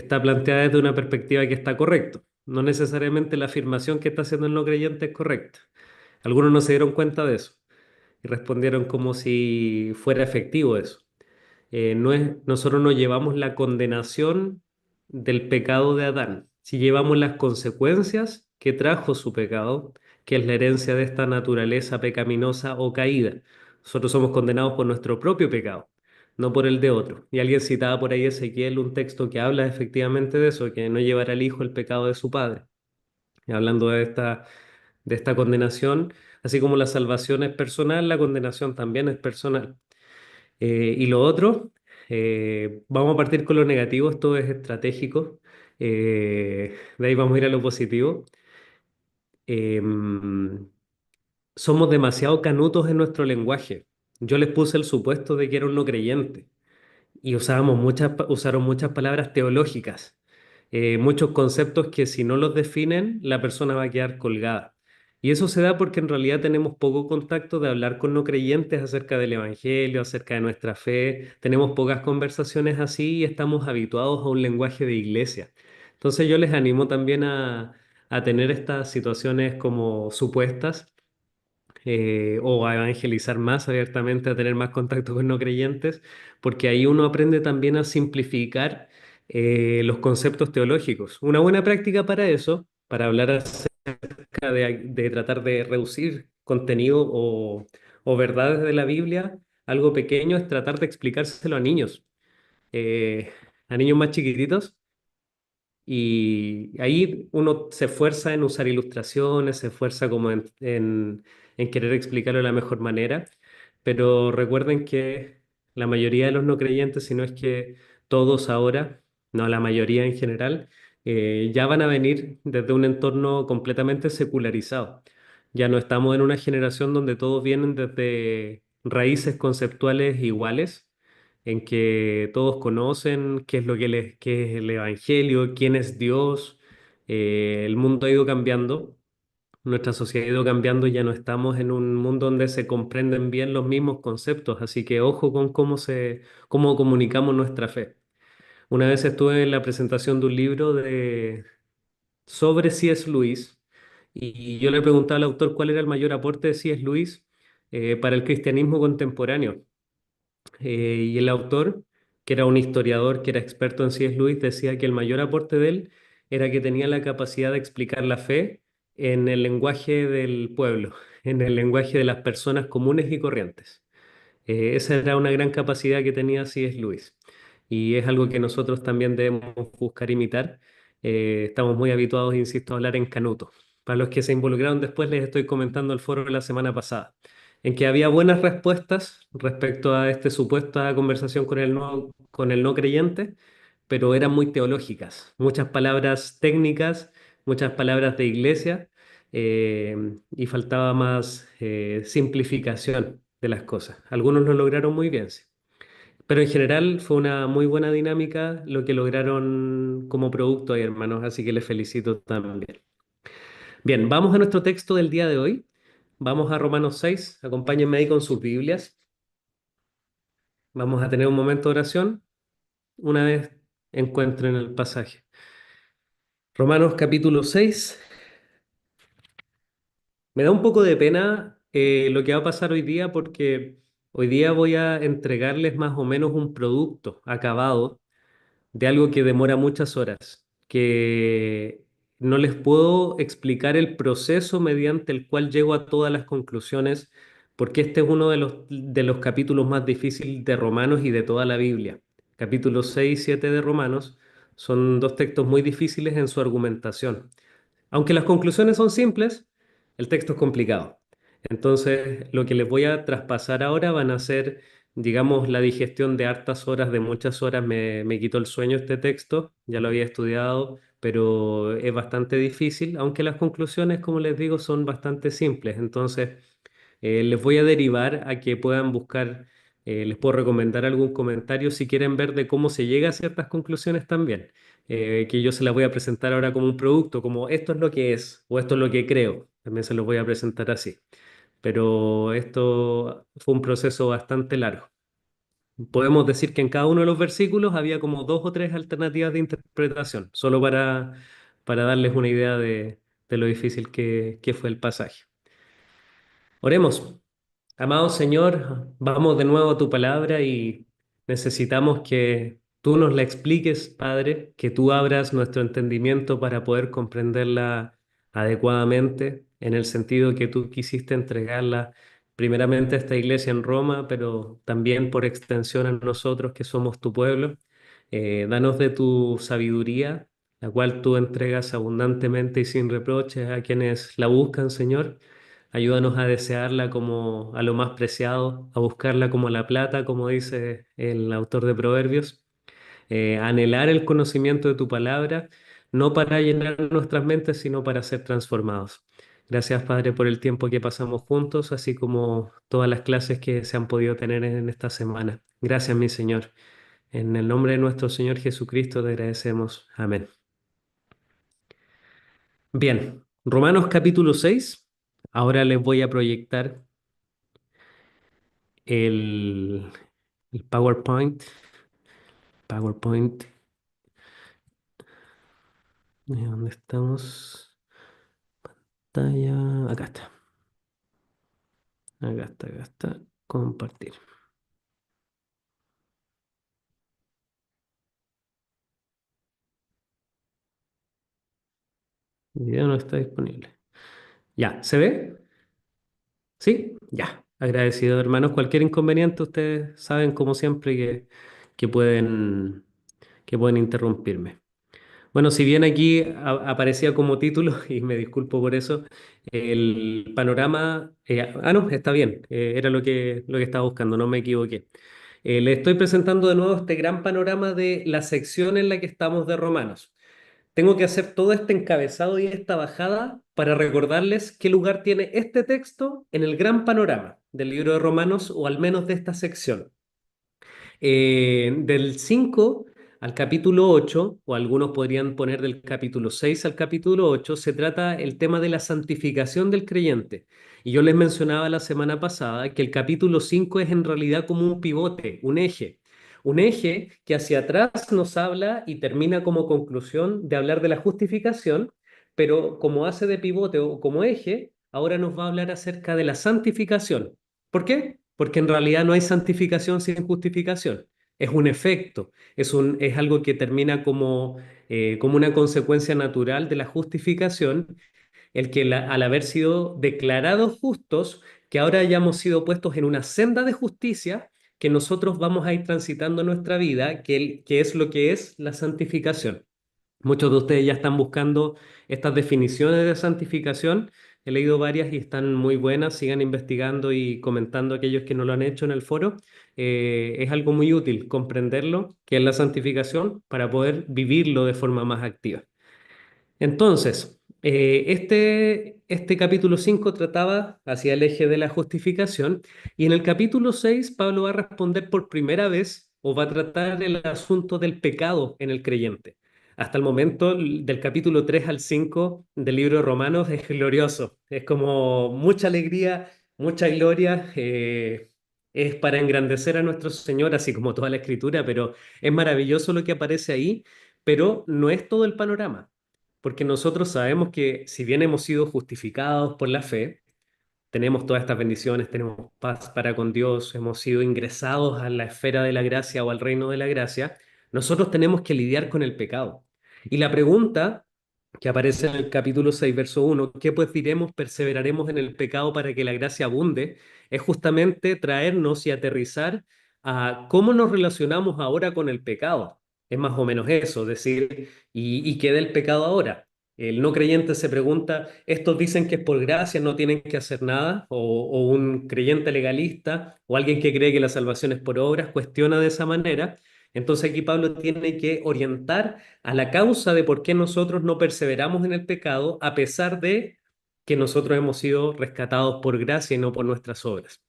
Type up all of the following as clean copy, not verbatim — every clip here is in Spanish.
está planteada desde una perspectiva que está correcto. No necesariamente la afirmación que está haciendo el no creyente es correcta. Algunos no se dieron cuenta de eso y respondieron como si fuera efectivo eso. Nosotros no llevamos la condenación del pecado de Adán, si llevamos las consecuencias que trajo su pecado, que es la herencia de esta naturaleza pecaminosa o caída. Nosotros somos condenados por nuestro propio pecado, no por el de otro. Y alguien citaba por ahí Ezequiel un texto que habla efectivamente de eso, que no llevará al hijo el pecado de su padre. Y hablando de esta condenación, así como la salvación es personal, la condenación también es personal. Y lo otro, vamos a partir con lo negativo, esto es estratégico, de ahí vamos a ir a lo positivo. Em, Somos demasiado canutos en nuestro lenguaje. Yo les puse el supuesto de que era un no creyente y usaron muchas palabras teológicas, muchos conceptos que si no los definen, la persona va a quedar colgada. Y eso se da porque en realidad tenemos poco contacto de hablar con no creyentes acerca del Evangelio, acerca de nuestra fe. Tenemos pocas conversaciones así y estamos habituados a un lenguaje de iglesia. Entonces yo les animo también a tener estas situaciones como supuestas, o a evangelizar más abiertamente, a tener más contacto con no creyentes, porque ahí uno aprende también a simplificar los conceptos teológicos. Una buena práctica para eso, para hablar acerca de tratar de reducir contenido o verdades de la Biblia, algo pequeño es tratar de explicárselo eh, a niños más chiquititos y ahí uno se esfuerza en usar ilustraciones, se esfuerza como en querer explicarlo de la mejor manera, pero recuerden que la mayoría de los no creyentes, si no es que todos ahora, no la mayoría en general, ya van a venir desde un entorno completamente secularizado. Ya no estamos en una generación donde todos vienen desde raíces conceptuales iguales en que todos conocen qué es qué es el Evangelio, quién es Dios. El mundo ha ido cambiando, nuestra sociedad ha ido cambiando y ya no estamos en un mundo donde se comprenden bien los mismos conceptos, así que ojo con cómo comunicamos nuestra fe. Una vez estuve en la presentación de un libro sobre C.S. Lewis y yo le preguntaba al autor cuál era el mayor aporte de C.S. Lewis para el cristianismo contemporáneo. Y el autor, que era un historiador, que era experto en C.S. Lewis, decía que el mayor aporte de él era que tenía la capacidad de explicar la fe en el lenguaje del pueblo, en el lenguaje de las personas comunes y corrientes. Esa era una gran capacidad que tenía C.S. Lewis. Y es algo que nosotros también debemos buscar imitar. Estamos muy habituados, insisto, a hablar en canuto. Para los que se involucraron después, les estoy comentando el foro de la semana pasada, en que había buenas respuestas respecto a esta supuesta conversación con el no creyente, pero eran muy teológicas. Muchas palabras técnicas, muchas palabras de iglesia, y faltaba más simplificación de las cosas. Algunos lo lograron muy bien, sí. Pero en general fue una muy buena dinámica lo que lograron como producto ahí, hermanos, así que les felicito también. Bien, vamos a nuestro texto del día de hoy. Vamos a Romanos 6. Acompáñenme ahí con sus Biblias. Vamos a tener un momento de oración una vez encuentren el pasaje. Romanos capítulo 6. Me da un poco de pena lo que va a pasar hoy día porque hoy día voy a entregarles más o menos un producto acabado de algo que demora muchas horas, que no les puedo explicar el proceso mediante el cual llego a todas las conclusiones, porque este es uno de los capítulos más difíciles de Romanos y de toda la Biblia. Capítulos 6 y 7 de Romanos son dos textos muy difíciles en su argumentación. Aunque las conclusiones son simples, el texto es complicado. Entonces, lo que les voy a traspasar ahora van a ser, digamos, la digestión de hartas horas, de muchas horas. Me quitó el sueño este texto, ya lo había estudiado, pero es bastante difícil, aunque las conclusiones, como les digo, son bastante simples. Entonces, les voy a derivar a que puedan buscar, les puedo recomendar algún comentario si quieren ver de cómo se llega a ciertas conclusiones también, que yo se las voy a presentar ahora como un producto, como esto es lo que es o esto es lo que creo, también se los voy a presentar así. Pero esto fue un proceso bastante largo. Podemos decir que en cada uno de los versículos había como dos o tres alternativas de interpretación, solo para darles una idea de lo difícil que fue el pasaje. Oremos. Amado Señor, vamos de nuevo a tu palabra y necesitamos que tú nos la expliques, Padre, que tú abras nuestro entendimiento para poder comprenderla adecuadamente, en el sentido que tú quisiste entregarla primeramente a esta iglesia en Roma, pero también por extensión a nosotros que somos tu pueblo. Danos de tu sabiduría, la cual tú entregas abundantemente y sin reproches a quienes la buscan, Señor. Ayúdanos a desearla como a lo más preciado, a buscarla como la plata, como dice el autor de Proverbios, a anhelar el conocimiento de tu palabra, no para llenar nuestras mentes, sino para ser transformados. Gracias, Padre, por el tiempo que pasamos juntos, así como todas las clases que se han podido tener en esta semana. Gracias, mi Señor. En el nombre de nuestro Señor Jesucristo te agradecemos. Amén. Bien, Romanos capítulo 6. Ahora les voy a proyectar el, el PowerPoint. PowerPoint. ¿Dónde estamos? Talla. Acá está. Acá está, acá está. Compartir. El video no está disponible. Ya, ¿se ve? ¿Sí? Ya. Agradecido, hermanos. Cualquier inconveniente, ustedes saben, como siempre, que que pueden interrumpirme. Bueno, si bien aquí aparecía como título, y me disculpo por eso, el panorama... no, está bien, era lo que estaba buscando, no me equivoqué. Le estoy presentando de nuevo este gran panorama de la sección en la que estamos de Romanos. Tengo que hacer todo este encabezado y esta bajada para recordarles qué lugar tiene este texto en el gran panorama del libro de Romanos, o al menos de esta sección. Del 5 al capítulo 8, o algunos podrían poner del capítulo 6 al capítulo 8, se trata el tema de la santificación del creyente. Y yo les mencionaba la semana pasada que el capítulo 5 es en realidad como un pivote, un eje que hacia atrás nos habla y termina como conclusión de hablar de la justificación, pero como hace de pivote o como eje, ahora nos va a hablar acerca de la santificación. ¿Por qué? Porque en realidad no hay santificación sin justificación. Es un efecto, es algo que termina como una consecuencia natural de la justificación, el que al haber sido declarados justos, que ahora hayamos sido puestos en una senda de justicia que nosotros vamos a ir transitando en nuestra vida, que es lo que es la santificación. Muchos de ustedes ya están buscando estas definiciones de santificación. He leído varias y están muy buenas. Sigan investigando y comentando aquellos que no lo han hecho en el foro. Es algo muy útil comprenderlo, que es la santificación, para poder vivirlo de forma más activa. Entonces, este capítulo 5 trataba hacia el eje de la justificación, y en el capítulo 6 Pablo va a responder por primera vez, o va a tratar el asunto del pecado en el creyente. Hasta el momento, del capítulo 3 al 5 del libro de Romanos es glorioso, es como mucha alegría, mucha gloria, es para engrandecer a nuestro Señor, así como toda la escritura, pero es maravilloso lo que aparece ahí, pero no es todo el panorama. Porque nosotros sabemos que si bien hemos sido justificados por la fe, tenemos todas estas bendiciones, tenemos paz para con Dios, hemos sido ingresados a la esfera de la gracia o al reino de la gracia, nosotros tenemos que lidiar con el pecado. Y la pregunta que aparece en el capítulo 6 verso 1, ¿qué pues diremos? ¿Perseveraremos en el pecado para que la gracia abunde? Es justamente traernos y aterrizar a cómo nos relacionamos ahora con el pecado. Es más o menos eso, decir, ¿y qué del pecado ahora? El no creyente se pregunta, estos dicen que es por gracia, no tienen que hacer nada, o un creyente legalista, o alguien que cree que la salvación es por obras, cuestiona de esa manera. Entonces aquí Pablo tiene que orientar a la causa de por qué nosotros no perseveramos en el pecado, a pesar de que nosotros hemos sido rescatados por gracia y no por nuestras obras.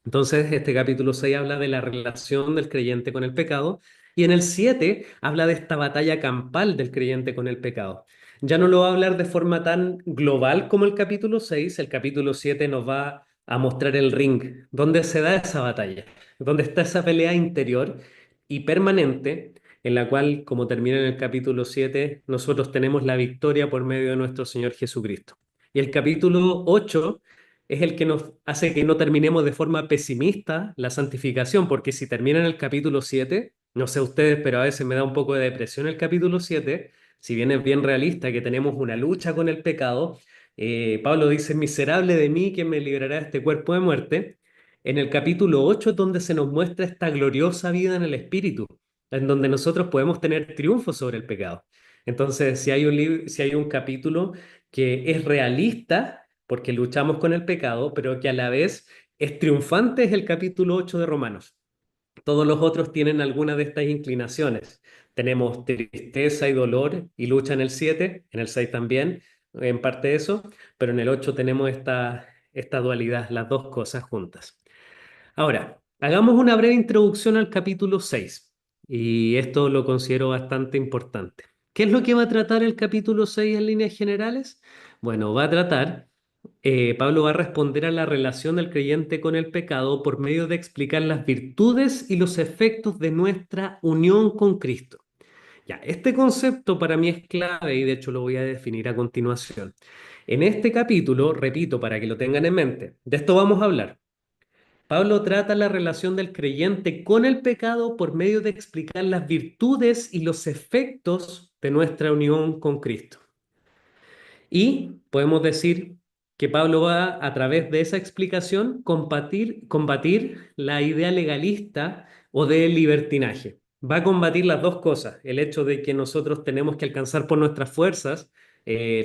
Entonces, este capítulo 6 habla de la relación del creyente con el pecado, y en el 7 habla de esta batalla campal del creyente con el pecado. Ya no lo va a hablar de forma tan global como el capítulo 6. El capítulo 7 nos va a mostrar el ring, donde se da esa batalla, donde está esa pelea interior y permanente, en la cual, como termina en el capítulo 7, nosotros tenemos la victoria por medio de nuestro Señor Jesucristo. Y el capítulo 8 es el que nos hace que no terminemos de forma pesimista la santificación, porque si termina en el capítulo 7, no sé ustedes, pero a veces me da un poco de depresión el capítulo 7, si bien es bien realista que tenemos una lucha con el pecado. Pablo dice, miserable de mí, ¿quién me librará de este cuerpo de muerte? En el capítulo 8 es donde se nos muestra esta gloriosa vida en el Espíritu, en donde nosotros podemos tener triunfo sobre el pecado. Entonces, si hay un capítulo que es realista, porque luchamos con el pecado, pero que a la vez es triunfante, es el capítulo 8 de Romanos. Todos los otros tienen alguna de estas inclinaciones. Tenemos tristeza y dolor y lucha en el 7, en el 6 también, en parte eso, pero en el 8 tenemos esta dualidad, las dos cosas juntas. Ahora, hagamos una breve introducción al capítulo 6 y esto lo considero bastante importante. ¿Qué es lo que va a tratar el capítulo 6 en líneas generales? Bueno, va a tratar Pablo va a responder a la relación del creyente con el pecado por medio de explicar las virtudes y los efectos de nuestra unión con Cristo. Ya, este concepto para mí es clave y de hecho lo voy a definir a continuación. En este capítulo, repito, para que lo tengan en mente, de esto vamos a hablar. Pablo trata la relación del creyente con el pecado por medio de explicar las virtudes y los efectos de nuestra unión con Cristo. Y podemos decir que Pablo va a través de esa explicación combatir la idea legalista o del libertinaje. Va a combatir las dos cosas, el hecho de que nosotros tenemos que alcanzar por nuestras fuerzas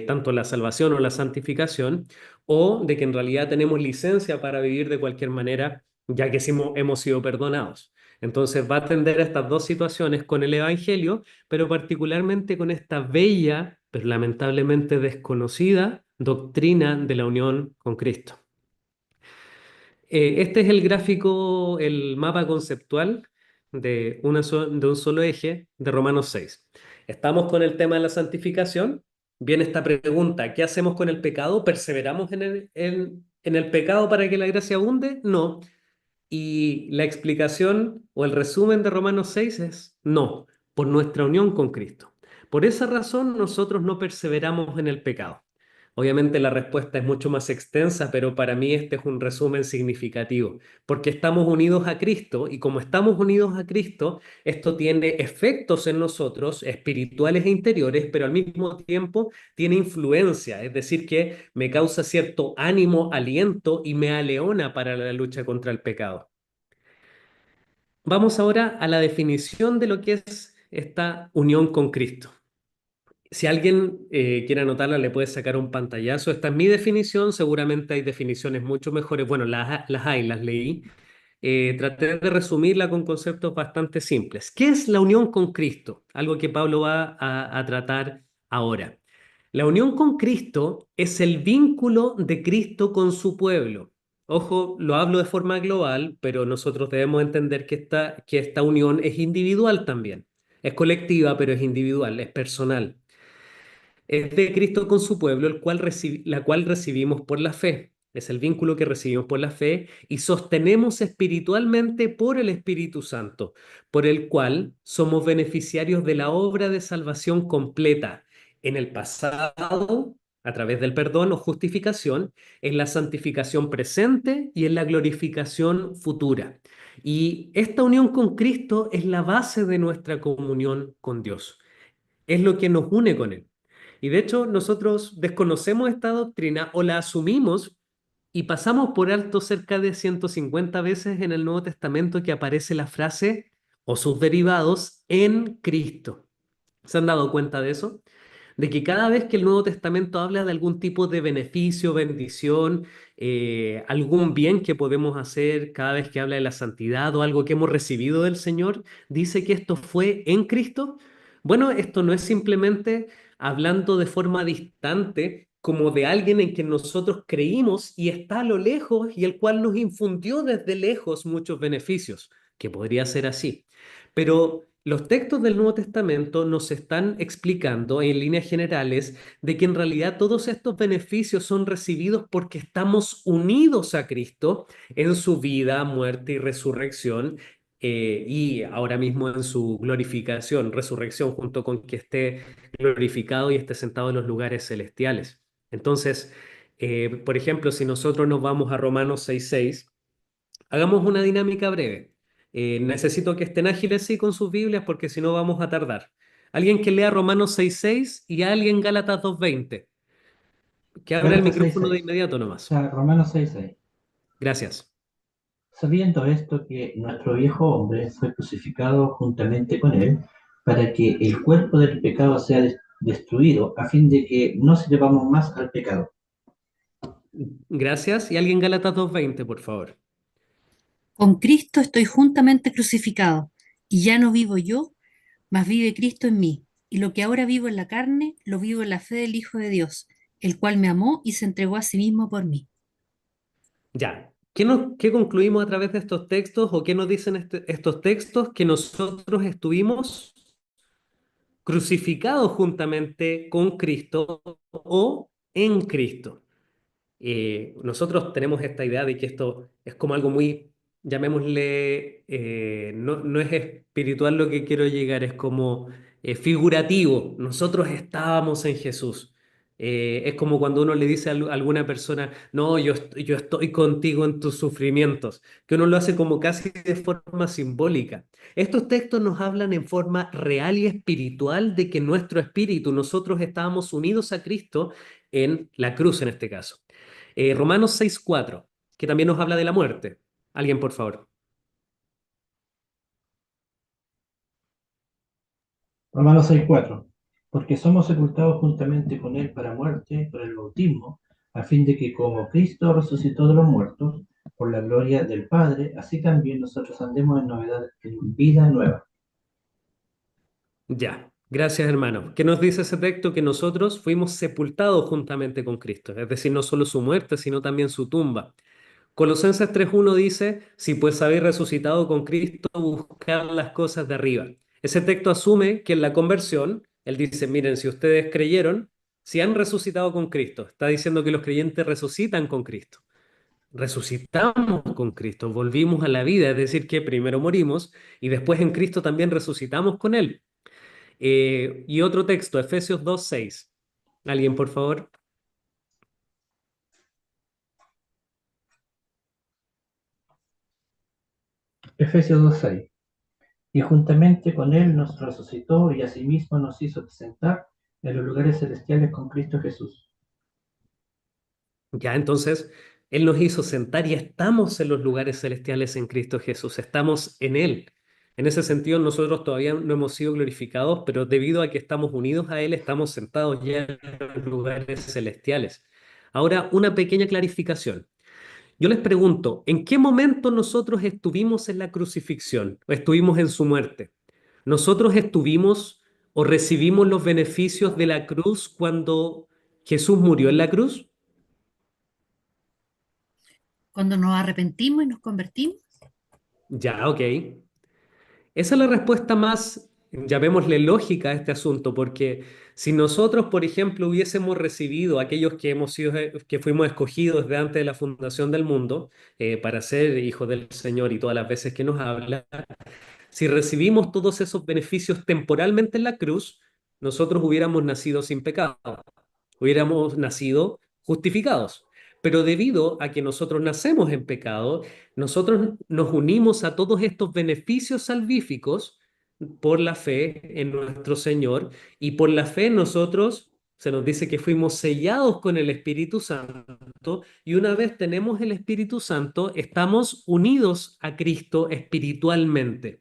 tanto la salvación o la santificación, o de que en realidad tenemos licencia para vivir de cualquier manera, ya que hemos sido perdonados. Entonces va a atender a estas dos situaciones con el Evangelio, pero particularmente con esta bella, pero lamentablemente desconocida doctrina de la unión con Cristo. Este es el gráfico, el mapa conceptual de un solo eje de Romanos 6. Estamos con el tema de la santificación. Viene esta pregunta, ¿qué hacemos con el pecado? ¿Perseveramos en el pecado para que la gracia abunde? No. Y la explicación o el resumen de Romanos 6 es no, por nuestra unión con Cristo. Por esa razón nosotros no perseveramos en el pecado. Obviamente la respuesta es mucho más extensa, pero para mí este es un resumen significativo, porque estamos unidos a Cristo y como estamos unidos a Cristo, esto tiene efectos en nosotros, espirituales e interiores, pero al mismo tiempo tiene influencia, es decir, que me causa cierto ánimo, aliento y me aleona para la lucha contra el pecado. Vamos ahora a la definición de lo que es esta unión con Cristo. Si alguien quiere anotarla, le puede sacar un pantallazo. Esta es mi definición, seguramente hay definiciones mucho mejores. Bueno, las hay, las leí. Traté de resumirla con conceptos bastante simples. ¿Qué es la unión con Cristo? Algo que Pablo va a tratar ahora. La unión con Cristo es el vínculo de Cristo con su pueblo. Ojo, lo hablo de forma global, pero nosotros debemos entender que esta unión es individual también. Es colectiva, pero es individual, es personal. Es de Cristo con su pueblo, la cual recibimos por la fe. Es el vínculo que recibimos por la fe y sostenemos espiritualmente por el Espíritu Santo, por el cual somos beneficiarios de la obra de salvación completa en el pasado, a través del perdón o justificación, en la santificación presente y en la glorificación futura. Y esta unión con Cristo es la base de nuestra comunión con Dios. Es lo que nos une con Él. Y de hecho, nosotros desconocemos esta doctrina o la asumimos y pasamos por alto cerca de 150 veces en el Nuevo Testamento que aparece la frase o sus derivados en Cristo. ¿Se han dado cuenta de eso? De que cada vez que el Nuevo Testamento habla de algún tipo de beneficio, bendición, algún bien que podemos hacer, cada vez que habla de la santidad o algo que hemos recibido del Señor, dice que esto fue en Cristo. Bueno, esto no es simplemente hablando de forma distante, como de alguien en quien nosotros creímos y está a lo lejos y el cual nos infundió desde lejos muchos beneficios, que podría ser así. Pero los textos del Nuevo Testamento nos están explicando en líneas generales de que en realidad todos estos beneficios son recibidos porque estamos unidos a Cristo en su vida, muerte y resurrección, y ahora mismo en su glorificación, resurrección, junto con que esté glorificado y esté sentado en los lugares celestiales. Entonces, por ejemplo, si nosotros nos vamos a Romanos 6:6, hagamos una dinámica breve. Necesito que estén ágiles sí con sus Biblias porque si no vamos a tardar. Alguien que lea Romanos 6:6 y alguien Gálatas 2:20. Que abra el Gálatas micrófono de 6:6. inmediato O nomás. sea, Romanos 6:6. Gracias. Sabiendo esto que nuestro viejo hombre fue crucificado juntamente con él, para que el cuerpo del pecado sea destruido, a fin de que no sirvamos más al pecado. Gracias. Y alguien Gálatas 2:20, por favor. Con Cristo estoy juntamente crucificado, y ya no vivo yo, mas vive Cristo en mí. Y lo que ahora vivo en la carne, lo vivo en la fe del Hijo de Dios, el cual me amó y se entregó a sí mismo por mí. Ya. ¿Qué concluimos a través de estos textos o qué nos dicen estos textos? Que nosotros estuvimos crucificados juntamente con Cristo o en Cristo. Nosotros tenemos esta idea de que esto es como algo muy, llamémosle, no es espiritual lo que quiero llegar, es como figurativo. Nosotros estábamos en Jesús. Es como cuando uno le dice a alguna persona, no, yo estoy contigo en tus sufrimientos, que uno lo hace como casi de forma simbólica. Estos textos nos hablan en forma real y espiritual de que nuestro espíritu, nosotros estábamos unidos a Cristo en la cruz en este caso. Romanos 6:4, que también nos habla de la muerte. Alguien, por favor. Romanos 6:4. Porque somos sepultados juntamente con él para muerte por el bautismo, a fin de que como Cristo resucitó de los muertos, por la gloria del Padre, así también nosotros andemos en novedad, en vida nueva. Ya, gracias hermano. ¿Qué nos dice ese texto? Que nosotros fuimos sepultados juntamente con Cristo, es decir, no solo su muerte, sino también su tumba. Colosenses 3:1 dice, si pues habéis resucitado con Cristo, buscad las cosas de arriba. Ese texto asume que en la conversión, él dice, miren, si ustedes creyeron, si han resucitado con Cristo, está diciendo que los creyentes resucitan con Cristo. Resucitamos con Cristo, volvimos a la vida, es decir, que primero morimos y después en Cristo también resucitamos con Él. Y otro texto, Efesios 2:6. ¿Alguien, por favor? Efesios 2:6. Y juntamente con él nos resucitó y asimismo nos hizo sentar en los lugares celestiales con Cristo Jesús. Ya, entonces, Él nos hizo sentar y estamos en los lugares celestiales en Cristo Jesús, estamos en Él. En ese sentido, nosotros todavía no hemos sido glorificados, pero debido a que estamos unidos a Él, estamos sentados ya en los lugares celestiales. Ahora, una pequeña clarificación. Yo les pregunto, ¿en qué momento nosotros estuvimos en la crucifixión o estuvimos en su muerte? ¿Nosotros estuvimos o recibimos los beneficios de la cruz cuando Jesús murió en la cruz? Cuando nos arrepentimos y nos convertimos, Ya, ok. Esa es la respuesta más, llamémosle lógica a este asunto, porque si nosotros, por ejemplo, hubiésemos recibido aquellos que hemos sido, que fuimos escogidos desde antes de la fundación del mundo, para ser hijos del Señor y todas las veces que nos habla, si recibimos todos esos beneficios temporalmente en la cruz, nosotros hubiéramos nacido sin pecado, hubiéramos nacido justificados. Pero debido a que nosotros nacemos en pecado, nosotros nos unimos a todos estos beneficios salvíficos por la fe en nuestro Señor y por la fe nosotros se nos dice que fuimos sellados con el Espíritu Santo y una vez tenemos el Espíritu Santo, estamos unidos a Cristo espiritualmente.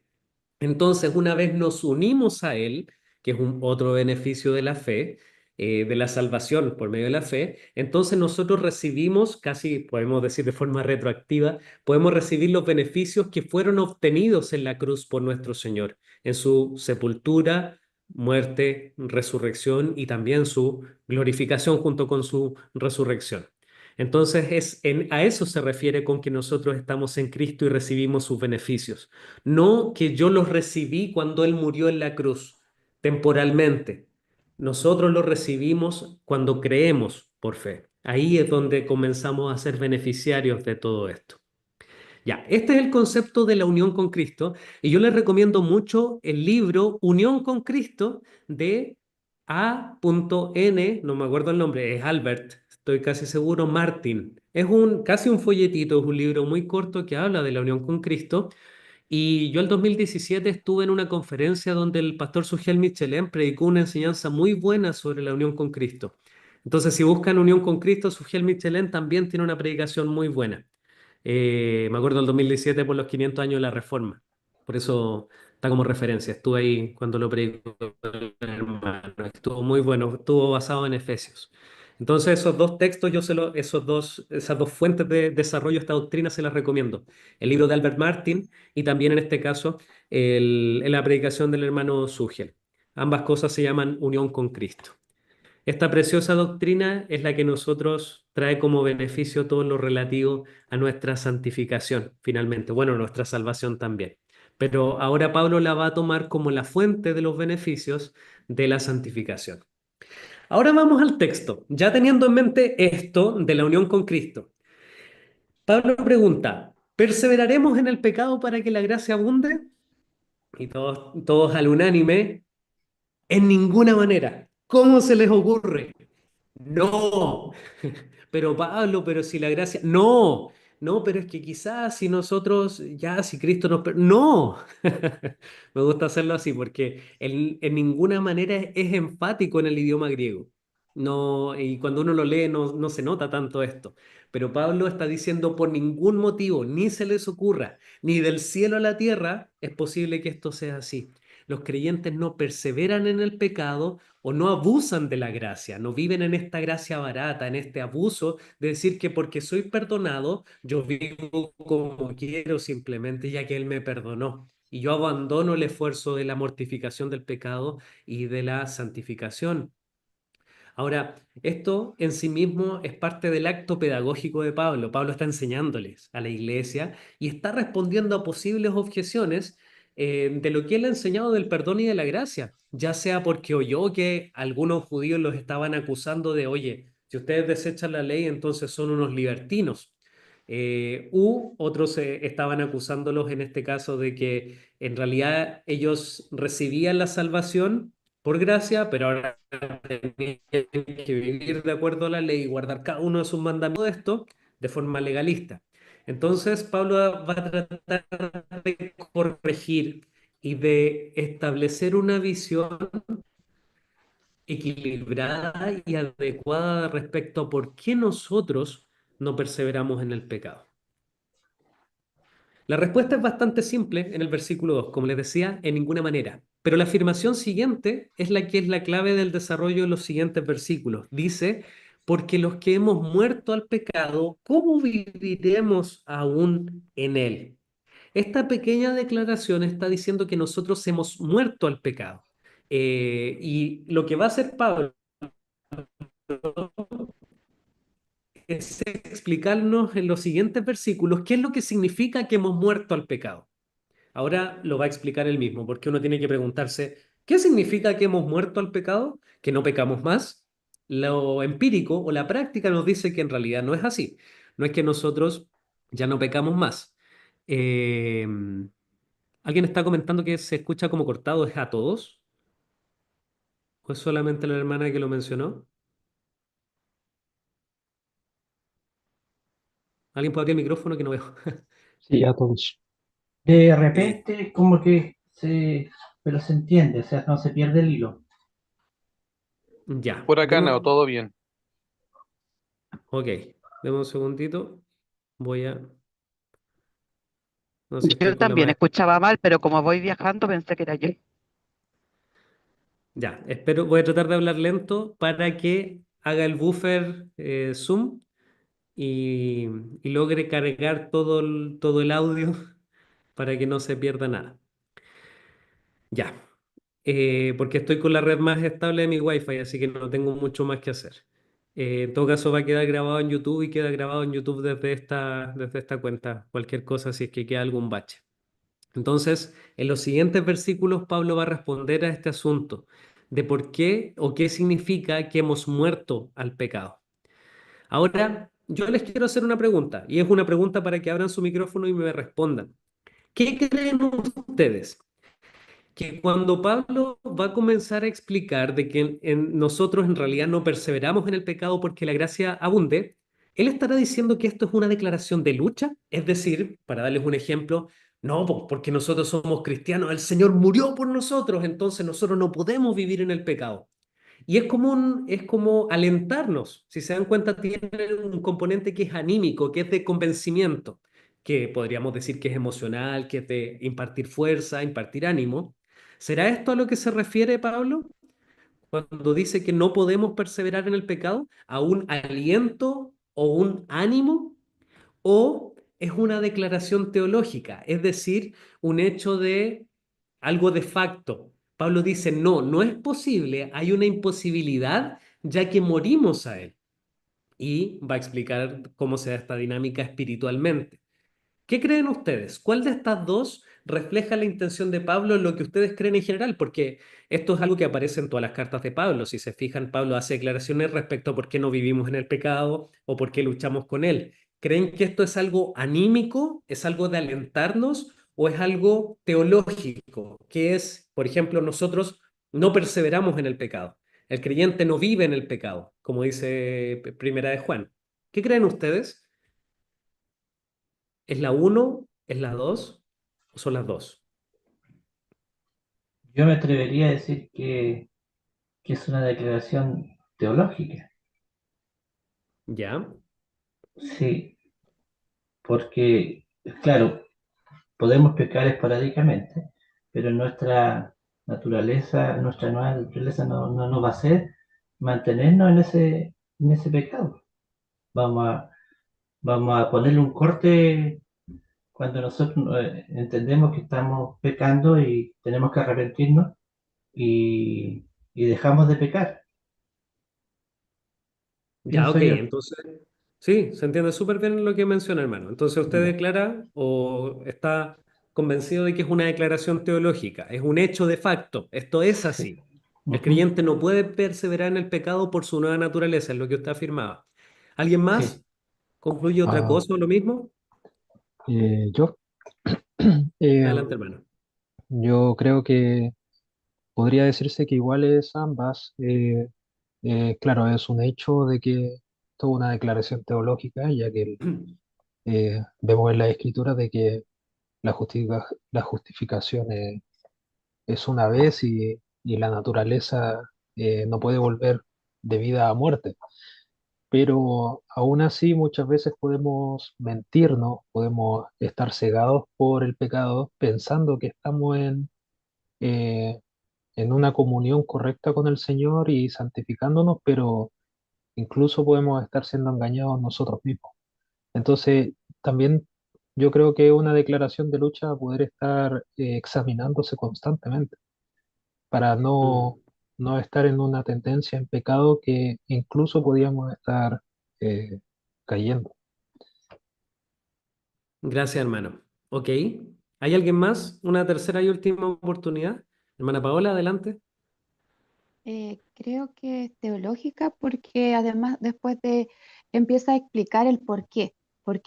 Entonces, una vez nos unimos a Él, que es otro beneficio de la fe, de la salvación por medio de la fe, entonces nosotros recibimos, casi podemos decir de forma retroactiva, podemos recibir los beneficios que fueron obtenidos en la cruz por nuestro Señor, en su sepultura, muerte, resurrección y también su glorificación junto con su resurrección. Entonces, a eso se refiere con que nosotros estamos en Cristo y recibimos sus beneficios. No que yo los recibí cuando Él murió en la cruz, temporalmente. Nosotros los recibimos cuando creemos por fe. Ahí es donde comenzamos a ser beneficiarios de todo esto. Ya, este es el concepto de la unión con Cristo y yo les recomiendo mucho el libro Unión con Cristo de A.N., no me acuerdo el nombre, es Albert, estoy casi seguro, Martin. Es casi un folletito, es un libro muy corto que habla de la unión con Cristo y yo el 2017 estuve en una conferencia donde el pastor Sugel Michelén predicó una enseñanza muy buena sobre la unión con Cristo. Entonces, si buscan unión con Cristo, Sugel Michelén también tiene una predicación muy buena. Me acuerdo del 2017 por los 500 años de la Reforma. Por eso está como referencia. Estuve ahí cuando lo predicó el hermano. Estuvo muy bueno. Estuvo basado en Efesios. Entonces, esos dos textos, esas dos fuentes de desarrollo de esta doctrina se las recomiendo. El libro de Albert Martin y también en este caso la predicación del hermano Sugel. Ambas cosas se llaman unión con Cristo. Esta preciosa doctrina es la que nosotros trae como beneficio todo lo relativo a nuestra santificación, finalmente. Bueno, nuestra salvación también. Pero ahora Pablo la va a tomar como la fuente de los beneficios de la santificación. Ahora vamos al texto, ya teniendo en mente esto de la unión con Cristo. Pablo pregunta, ¿perseveraremos en el pecado para que la gracia abunde? Y todos al unánime, en ninguna manera. ¿Cómo se les ocurre? No, pero Pablo, pero si la gracia, no, no, pero es que quizás si nosotros, ya, si Cristo nos... No, me gusta hacerlo así porque en ninguna manera es enfático en el idioma griego. No, y cuando uno lo lee no se nota tanto esto. Pero Pablo está diciendo por ningún motivo, ni se les ocurra, ni del cielo a la tierra, es posible que esto sea así. Los creyentes no perseveran en el pecado o no abusan de la gracia, no viven en esta gracia barata, en este abuso de decir que porque soy perdonado, yo vivo como quiero simplemente ya que Él me perdonó. Y yo abandono el esfuerzo de la mortificación del pecado y de la santificación. Ahora, esto en sí mismo es parte del acto pedagógico de Pablo. Pablo está enseñándoles a la iglesia y está respondiendo a posibles objeciones de lo que él ha enseñado del perdón y de la gracia, ya sea porque oyó que algunos judíos los estaban acusando de, oye, si ustedes desechan la ley, entonces son unos libertinos. U otros estaban acusándolos en este caso de que en realidad ellos recibían la salvación por gracia, pero ahora tenían que vivir de acuerdo a la ley y guardar cada uno de sus mandamientos de esto de forma legalista. Entonces, Pablo va a tratar de corregir y de establecer una visión equilibrada y adecuada respecto a por qué nosotros no perseveramos en el pecado. La respuesta es bastante simple en el versículo 2, como les decía, en ninguna manera. Pero la afirmación siguiente es la que es la clave del desarrollo de los siguientes versículos. Dice, porque los que hemos muerto al pecado, ¿cómo viviremos aún en él? Esta pequeña declaración está diciendo que nosotros hemos muerto al pecado. Y lo que va a hacer Pablo es explicarnos en los siguientes versículos qué es lo que significa que hemos muerto al pecado. Ahora lo va a explicar él mismo, porque uno tiene que preguntarse, ¿qué significa que hemos muerto al pecado? ¿Que no pecamos más? Lo empírico o la práctica nos dice que en realidad no es así. No es que nosotros ya no pecamos más. Eh, ¿Alguien está comentando que se escucha como cortado? ¿Es a todos? ¿O es solamente la hermana que lo mencionó? ¿Alguien puede abrir el micrófono que no veo? Sí, a todos. De Eh, repente, como que pero se entiende, o sea, no se pierde el hilo. ya, Por acá no, todo bien. ok, deme un segundito. Voy a... No sé si estoy Yo con la también madre. escuchaba mal, pero como voy viajando pensé que era yo. Ya, espero, voy a tratar de hablar lento para que haga el buffer Zoom y, y logre cargar todo el audio para que no se pierda nada. Ya, porque estoy con la red más estable de mi Wi-Fi, así que no tengo mucho más que hacer. En todo caso va a quedar grabado en YouTube y queda grabado en YouTube desde esta cuenta, cualquier cosa si es que queda algún bache. Entonces, en los siguientes versículos, Pablo va a responder a este asunto de por qué o qué significa que hemos muerto al pecado. Ahora, yo les quiero hacer una pregunta, y es una pregunta para que abran su micrófono y me respondan. ¿Qué creen ustedes? Que cuando Pablo va a comenzar a explicar de que nosotros en realidad no perseveramos en el pecado porque la gracia abunde, él estará diciendo que esto es una declaración de lucha, es decir, para darles un ejemplo, no, porque nosotros somos cristianos, el Señor murió por nosotros, entonces nosotros no podemos vivir en el pecado. Y es como alentarnos, si se dan cuenta, tiene un componente que es anímico, que es de convencimiento, que podríamos decir que es emocional, que es de impartir fuerza, impartir ánimo. ¿Será esto a lo que se refiere Pablo cuando dice que no podemos perseverar en el pecado? ¿A un aliento o un ánimo? ¿O es una declaración teológica, es decir, un hecho de algo de facto? Pablo dice, no, no es posible, hay una imposibilidad ya que morimos a él. Y va a explicar cómo se da esta dinámica espiritualmente. ¿Qué creen ustedes? ¿Cuál de estas dos refleja la intención de Pablo en lo que ustedes creen en general? Porque esto es algo que aparece en todas las cartas de Pablo. Si se fijan, Pablo hace declaraciones respecto a por qué no vivimos en el pecado o por qué luchamos con él. ¿Creen que esto es algo anímico, es algo de alentarnos o es algo teológico? Que es, por ejemplo, nosotros no perseveramos en el pecado. El creyente no vive en el pecado, como dice Primera de Juan. ¿Qué creen ustedes? ¿Es la uno? ¿Es la 2? ¿O son las dos? Yo me atrevería a decir que es una declaración teológica. ¿Ya? Sí, porque, claro, podemos pecar esporádicamente, pero nuestra nueva naturaleza no nos va a hacer mantenernos en ese pecado. Vamos a, vamos a ponerle un corte cuando nosotros entendemos que estamos pecando y tenemos que arrepentirnos y dejamos de pecar, Ya, pienso ok. yo. Entonces, sí, se entiende súper bien lo que menciona, hermano. Entonces, usted Ya, declara o está convencido de que es una declaración teológica, es un hecho de facto. Esto es sí. así. El Ujú, creyente no puede perseverar en el pecado por su nueva naturaleza, es lo que usted afirmaba. ¿Alguien sí. más concluye otra Ah, cosa o lo mismo? yo, eh, Adelante, hermano. yo creo que podría decirse que igual es ambas. Claro, es un hecho de que toda una declaración teológica, ya que vemos en la escritura de que la justificación es una vez y la naturaleza no puede volver de vida a muerte. Pero aún así muchas veces podemos mentirnos, podemos estar cegados por el pecado pensando que estamos eh, en una comunión correcta con el Señor y santificándonos, pero incluso podemos estar siendo engañados nosotros mismos. Entonces, también yo creo que es una declaración de lucha poder estar examinándose constantemente para Mm. no estar en una tendencia en pecado que incluso podíamos estar eh, cayendo. Gracias, hermano. Ok. ¿Hay alguien más? ¿Una tercera y última oportunidad? Hermana Paola, adelante. Creo que es teológica porque además después de empieza a explicar el por qué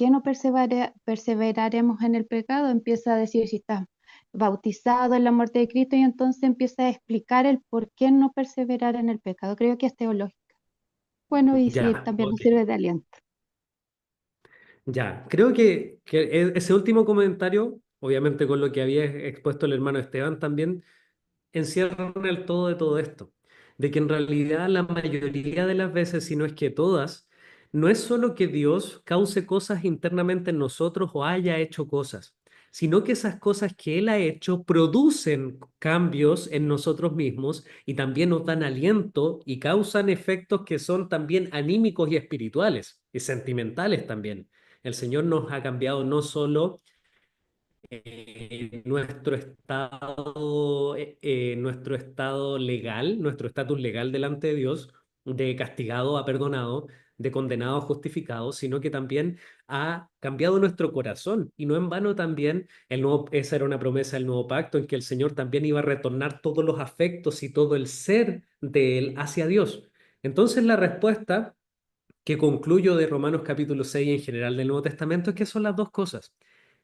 no perseveraremos en el pecado, empieza a decir si estás bautizado en la muerte de Cristo y entonces empieza a explicar el por qué no perseverar en el pecado. Creo que es teológica. Bueno, y sí, Ya, también nos ok. sirve de aliento. Ya, creo que ese último comentario, obviamente con lo que había expuesto el hermano Esteban también, encierran el todo de todo esto, de que en realidad la mayoría de las veces, si no es que todas, no es solo que Dios cause cosas internamente en nosotros o haya hecho cosas, sino que esas cosas que Él ha hecho producen cambios en nosotros mismos y también nos dan aliento y causan efectos que son también anímicos y espirituales y sentimentales también. El Señor nos ha cambiado no solo nuestro estado legal, nuestro estatus legal delante de Dios, de castigado a perdonado, de condenado a justificado, sino que también ha cambiado nuestro corazón. Y no en vano también esa era una promesa del nuevo pacto, en que el Señor también iba a retornar todos los afectos y todo el ser de Él hacia Dios. Entonces la respuesta que concluyo de Romanos capítulo 6 y en general del Nuevo Testamento es que son las dos cosas.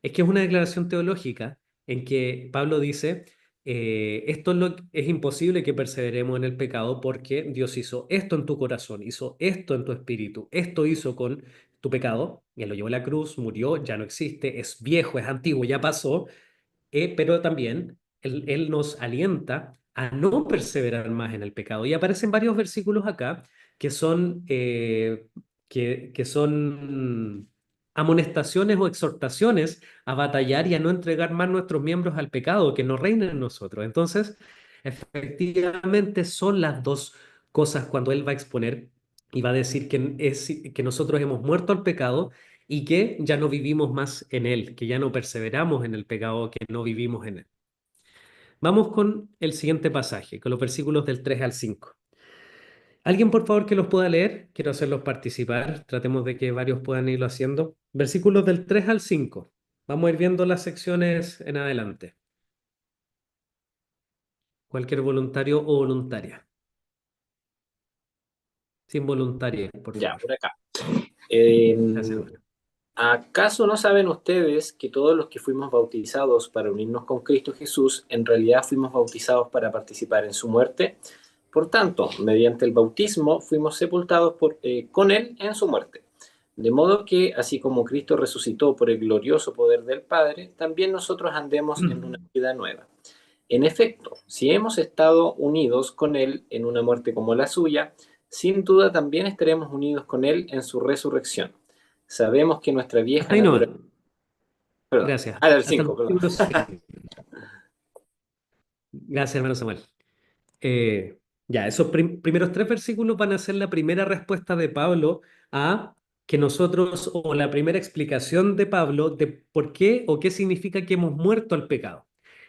Es que es una declaración teológica en que Pablo dice, es imposible que perseveremos en el pecado porque Dios hizo esto en tu corazón, hizo esto en tu espíritu, esto hizo con tu pecado, y Él lo llevó a la cruz, murió, ya no existe, es viejo, es antiguo, ya pasó, pero también él nos alienta a no perseverar más en el pecado. Y aparecen varios versículos acá que son, que son amonestaciones o exhortaciones a batallar y a no entregar más nuestros miembros al pecado, que no reinen en nosotros. Entonces, efectivamente son las dos cosas cuando él va a exponer y va a decir que nosotros hemos muerto al pecado y que ya no vivimos más en él, que ya no perseveramos en el pecado, que no vivimos en él. Vamos con el siguiente pasaje, con los versículos del 3 al 5. ¿Alguien, por favor, que los pueda leer? Quiero hacerlos participar. Tratemos de que varios puedan irlo haciendo. Versículos del 3 al 5. Vamos a ir viendo las secciones en adelante. Cualquier voluntario o voluntaria. Sin voluntarios, por Ya, favor. por acá. Gracias, hermano. ¿Acaso no saben ustedes que todos los que fuimos bautizados para unirnos con Cristo Jesús, en realidad fuimos bautizados para participar en su muerte? Por tanto, mediante el bautismo fuimos sepultados con Él en su muerte. De modo que, así como Cristo resucitó por el glorioso poder del Padre, también nosotros andemos en una vida nueva. En efecto, si hemos estado unidos con Él en una muerte como la suya, sin duda también estaremos unidos con Él en su resurrección. Sabemos que nuestra vieja Hasta ahí nomás. naturaleza... Perdón. Gracias. Era el Hasta el 5, perdón. versículo 5. Gracias, hermano Samuel. Ya, esos primeros tres versículos van a ser la primera respuesta de Pablo a que nosotros, o la primera explicación de Pablo de por qué o qué significa que hemos muerto al pecado.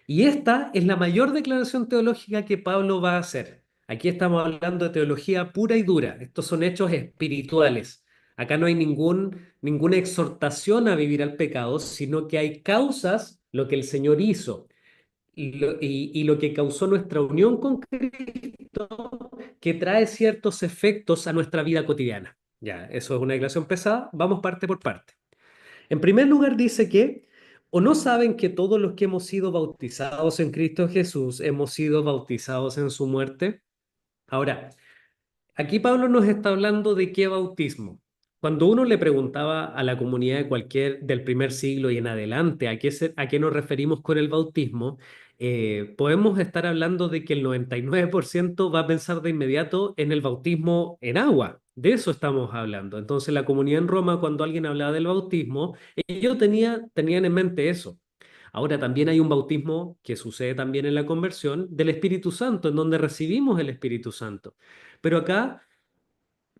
Y esta es la mayor declaración teológica que Pablo va a hacer. Aquí estamos hablando de teología pura y dura. Estos son hechos espirituales. Acá no hay ninguna exhortación a vivir al pecado, sino que hay causas, lo que el Señor hizo y lo que causó nuestra unión con Cristo, que trae ciertos efectos a nuestra vida cotidiana. Ya, eso es una declaración pesada. Vamos parte por parte. En primer lugar, dice que, o no saben que todos los que hemos sido bautizados en Cristo Jesús hemos sido bautizados en su muerte. Ahora, aquí Pablo nos está hablando de qué bautismo. Cuando uno le preguntaba a la comunidad del primer siglo y en adelante a qué nos referimos con el bautismo, podemos estar hablando de que el 99% va a pensar de inmediato en el bautismo en agua. De eso estamos hablando. Entonces, la comunidad en Roma, cuando alguien hablaba del bautismo, ellos tenían en mente eso. Ahora también hay un bautismo que sucede también en la conversión del Espíritu Santo, en donde recibimos el Espíritu Santo. Pero acá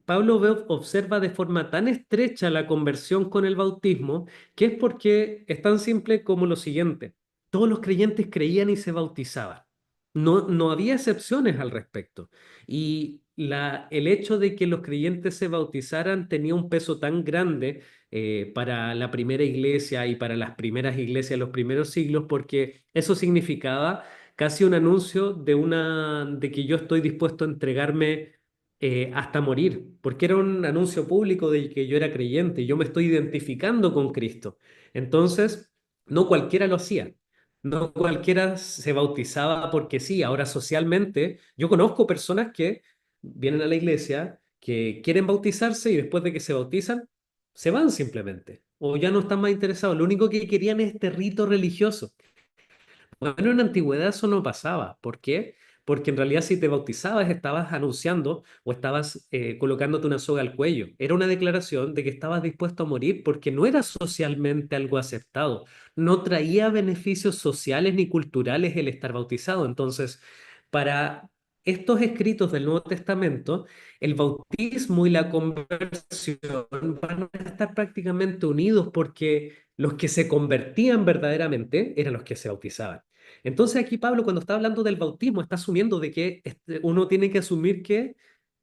Pablo observa de forma tan estrecha la conversión con el bautismo que es porque es tan simple como lo siguiente. Todos los creyentes creían y se bautizaban. No había excepciones al respecto. Y el hecho de que los creyentes se bautizaran tenía un peso tan grande para la primera iglesia y para las primeras iglesias de los primeros siglos porque eso significaba casi un anuncio de que yo estoy dispuesto a entregarme hasta morir, porque era un anuncio público de que yo era creyente, yo me estoy identificando con Cristo. Entonces, no cualquiera lo hacía, no cualquiera se bautizaba porque sí. Ahora socialmente, yo conozco personas que vienen a la iglesia, que quieren bautizarse y después de que se bautizan, se van simplemente, o ya no están más interesados, lo único que querían es este rito religioso. Bueno, en la antigüedad eso no pasaba. ¿Por qué? Porque en realidad si te bautizabas estabas anunciando o estabas colocándote una soga al cuello. Era una declaración de que estabas dispuesto a morir porque no era socialmente algo aceptado. No traía beneficios sociales ni culturales el estar bautizado. Entonces, para estos escritos del Nuevo Testamento, el bautismo y la conversión van a estar prácticamente unidos porque los que se convertían verdaderamente eran los que se bautizaban. Entonces aquí Pablo cuando está hablando del bautismo está asumiendo de que uno tiene que asumir que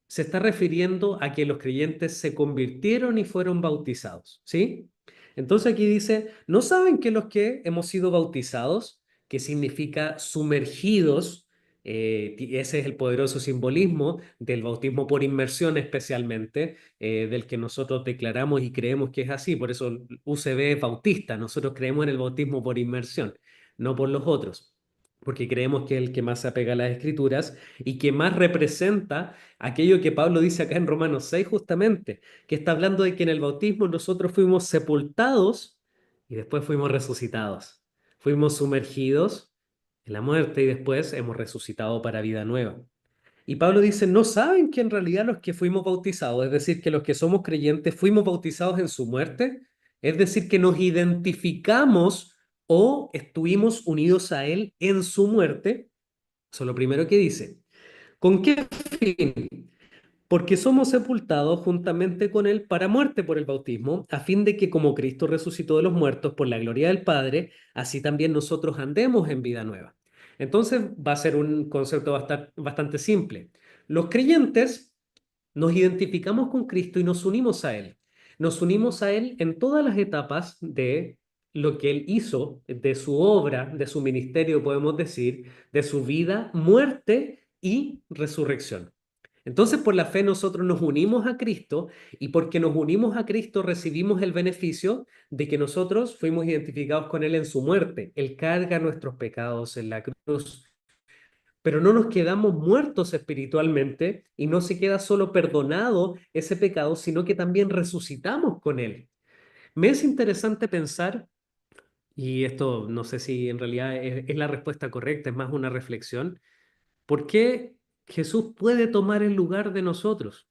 se está refiriendo a que los creyentes se convirtieron y fueron bautizados, ¿sí? Entonces aquí dice, ¿no saben que los que hemos sido bautizados, que significa sumergidos, ese es el poderoso simbolismo del bautismo por inmersión especialmente, del que nosotros declaramos y creemos que es así, por eso UCB es bautista, nosotros creemos en el bautismo por inmersión, no por los otros, porque creemos que es el que más se apega a las escrituras y que más representa aquello que Pablo dice acá en Romanos 6 justamente, que está hablando de que en el bautismo nosotros fuimos sepultados y después fuimos resucitados. Fuimos sumergidos en la muerte y después hemos resucitado para vida nueva. Y Pablo dice, ¿no saben que en realidad los que fuimos bautizados, es decir, que los que somos creyentes fuimos bautizados en su muerte? Es decir, que nos identificamos o estuvimos unidos a Él en su muerte. Eso es lo primero que dice. ¿Con qué fin? Porque somos sepultados juntamente con Él para muerte por el bautismo, a fin de que como Cristo resucitó de los muertos por la gloria del Padre, así también nosotros andemos en vida nueva. Entonces va a ser un concepto bastante simple. Los creyentes nos identificamos con Cristo y nos unimos a Él. Nos unimos a Él en todas las etapas de lo que Él hizo, de su obra, de su ministerio, podemos decir, de su vida, muerte y resurrección. Entonces, por la fe nosotros nos unimos a Cristo y porque nos unimos a Cristo recibimos el beneficio de que nosotros fuimos identificados con Él en su muerte. Él carga nuestros pecados en la cruz. Pero no nos quedamos muertos espiritualmente y no se queda solo perdonado ese pecado, sino que también resucitamos con Él. Me es interesante pensar, y esto no sé si en realidad es la respuesta correcta, es más una reflexión, ¿por qué Jesús puede tomar el lugar de nosotros?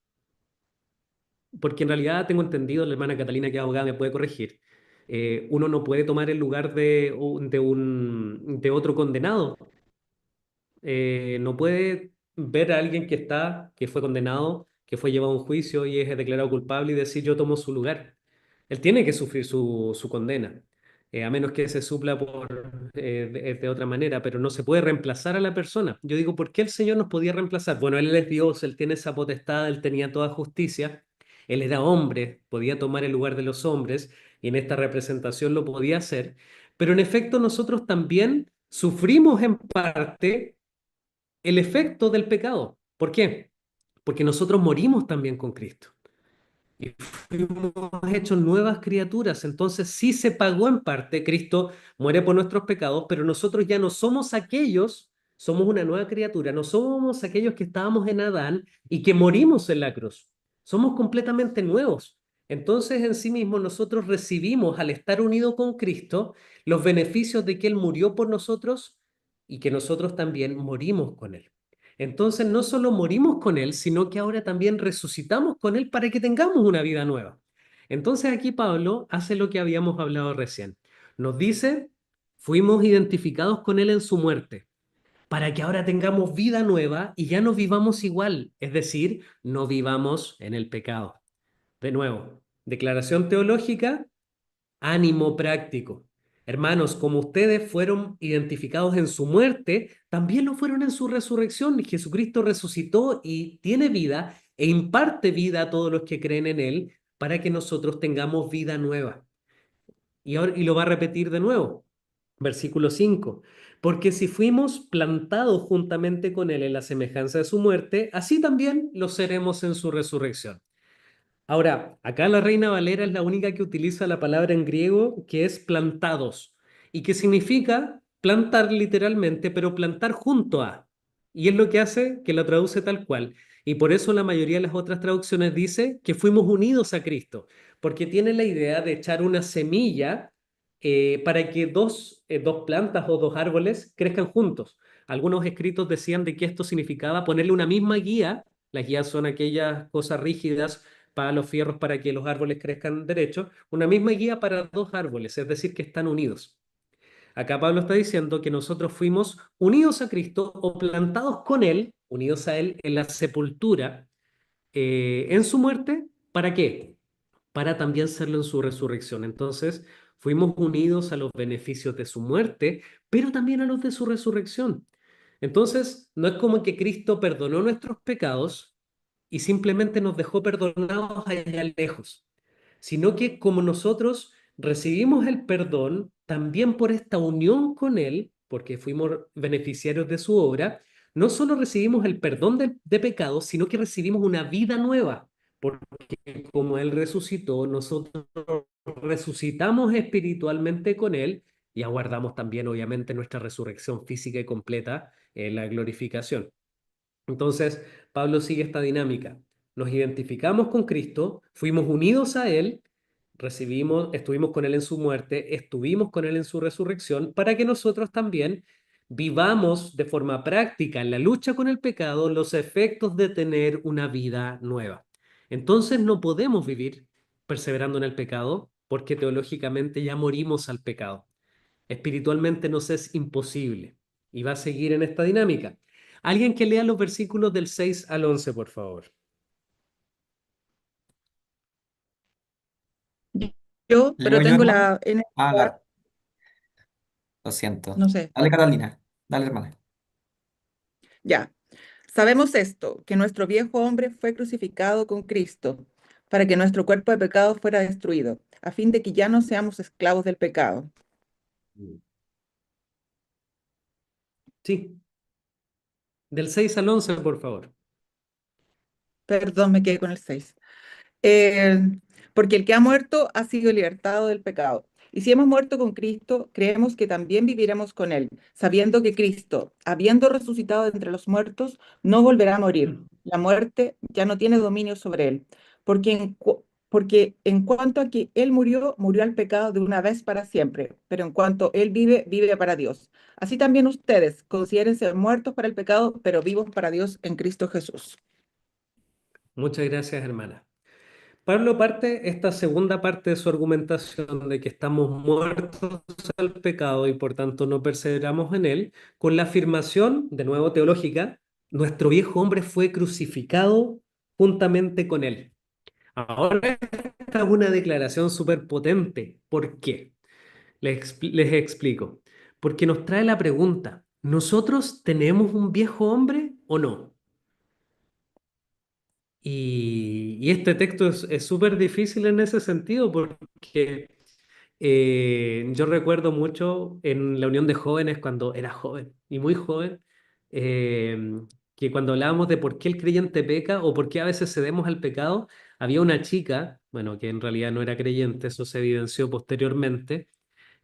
Porque en realidad tengo entendido, la hermana Catalina que es abogada me puede corregir, uno no puede tomar el lugar de otro condenado. No puede ver a alguien que fue condenado, que fue llevado a un juicio y es declarado culpable y decir yo tomo su lugar. Él tiene que sufrir su condena, a menos que se supla de otra manera, pero no se puede reemplazar a la persona. Yo digo, ¿por qué el Señor nos podía reemplazar? Bueno, Él es Dios, Él tiene esa potestad, Él tenía toda justicia, Él era hombre, podía tomar el lugar de los hombres y en esta representación lo podía hacer, pero en efecto nosotros también sufrimos en parte el efecto del pecado. ¿Por qué? Porque nosotros morimos también con Cristo y fuimos hechos nuevas criaturas. Entonces sí se pagó en parte, Cristo muere por nuestros pecados, pero nosotros ya no somos aquellos, somos una nueva criatura, no somos aquellos que estábamos en Adán y que morimos en la cruz. Somos completamente nuevos. Entonces en sí mismo nosotros recibimos al estar unidos con Cristo los beneficios de que Él murió por nosotros y que nosotros también morimos con Él. Entonces no solo morimos con Él, sino que ahora también resucitamos con Él para que tengamos una vida nueva. Entonces aquí Pablo hace lo que habíamos hablado recién. Nos dice, fuimos identificados con Él en su muerte, para que ahora tengamos vida nueva y ya no vivamos igual, es decir, no vivamos en el pecado. De nuevo, declaración teológica, ánimo práctico. Hermanos, como ustedes fueron identificados en su muerte, también lo fueron en su resurrección. Jesucristo resucitó y tiene vida e imparte vida a todos los que creen en Él para que nosotros tengamos vida nueva. Y lo va a repetir de nuevo. Versículo 5. Porque si fuimos plantados juntamente con Él en la semejanza de su muerte, así también lo seremos en su resurrección. Ahora, acá la Reina Valera es la única que utiliza la palabra en griego que es plantados y que significa plantar literalmente, pero plantar junto a. Y es lo que hace que la traduce tal cual. Y por eso la mayoría de las otras traducciones dice que fuimos unidos a Cristo, porque tiene la idea de echar una semilla para que dos plantas o dos árboles crezcan juntos. Algunos escritos decían de que esto significaba ponerle una misma guía. Las guías son aquellas cosas rígidas para los fierros para que los árboles crezcan derechos, una misma guía para dos árboles, es decir, que están unidos. Acá Pablo está diciendo que nosotros fuimos unidos a Cristo o plantados con Él, unidos a Él en la sepultura, en su muerte, ¿para qué? Para también serlo en su resurrección. Entonces, fuimos unidos a los beneficios de su muerte, pero también a los de su resurrección. Entonces, no es como que Cristo perdonó nuestros pecados, y simplemente nos dejó perdonados allá lejos, sino que como nosotros recibimos el perdón también por esta unión con Él, porque fuimos beneficiarios de su obra, no solo recibimos el perdón de pecados, sino que recibimos una vida nueva, porque como Él resucitó, nosotros resucitamos espiritualmente con Él y aguardamos también, obviamente, nuestra resurrección física y completa en la glorificación. Entonces, Pablo sigue esta dinámica. Nos identificamos con Cristo, fuimos unidos a Él, estuvimos con Él en su muerte, estuvimos con Él en su resurrección, para que nosotros también vivamos de forma práctica en la lucha con el pecado los efectos de tener una vida nueva. Entonces no podemos vivir perseverando en el pecado porque teológicamente ya morimos al pecado. Espiritualmente nos es imposible y va a seguir en esta dinámica. Alguien que lea los versículos del 6 al 11, por favor. Yo, pero ¿Leo yo, tengo hermano? la Ah, NTLA, lo siento. no sé. Dale, Catalina. Dale, hermana. Ya. Sabemos esto, que nuestro viejo hombre fue crucificado con Cristo, para que nuestro cuerpo de pecado fuera destruido, a fin de que ya no seamos esclavos del pecado. Sí, del 6 al 11, por favor. Perdón, me quedé con el 6. Eh, Porque el que ha muerto ha sido libertado del pecado. Y si hemos muerto con Cristo, creemos que también viviremos con Él, sabiendo que Cristo, habiendo resucitado de entre los muertos, no volverá a morir. La muerte ya no tiene dominio sobre Él. Porque en cuanto a que Él murió, murió al pecado de una vez para siempre. Pero en cuanto Él vive, vive para Dios. Así también ustedes, considérense muertos para el pecado, pero vivos para Dios en Cristo Jesús. Muchas gracias, hermana. Pablo parte esta segunda parte de su argumentación de que estamos muertos al pecado y por tanto no perseveramos en él, con la afirmación, de nuevo teológica, nuestro viejo hombre fue crucificado juntamente con él. Ahora esta es una declaración súper potente. ¿Por qué? Les explico. Porque nos trae la pregunta, ¿nosotros tenemos un viejo hombre o no? Y este texto es súper difícil en ese sentido porque yo recuerdo mucho en la unión de jóvenes cuando era joven y muy joven, eh, que cuando hablábamos de por qué el creyente peca o por qué a veces cedemos al pecado, había una chica, bueno, que en realidad no era creyente, eso se evidenció posteriormente,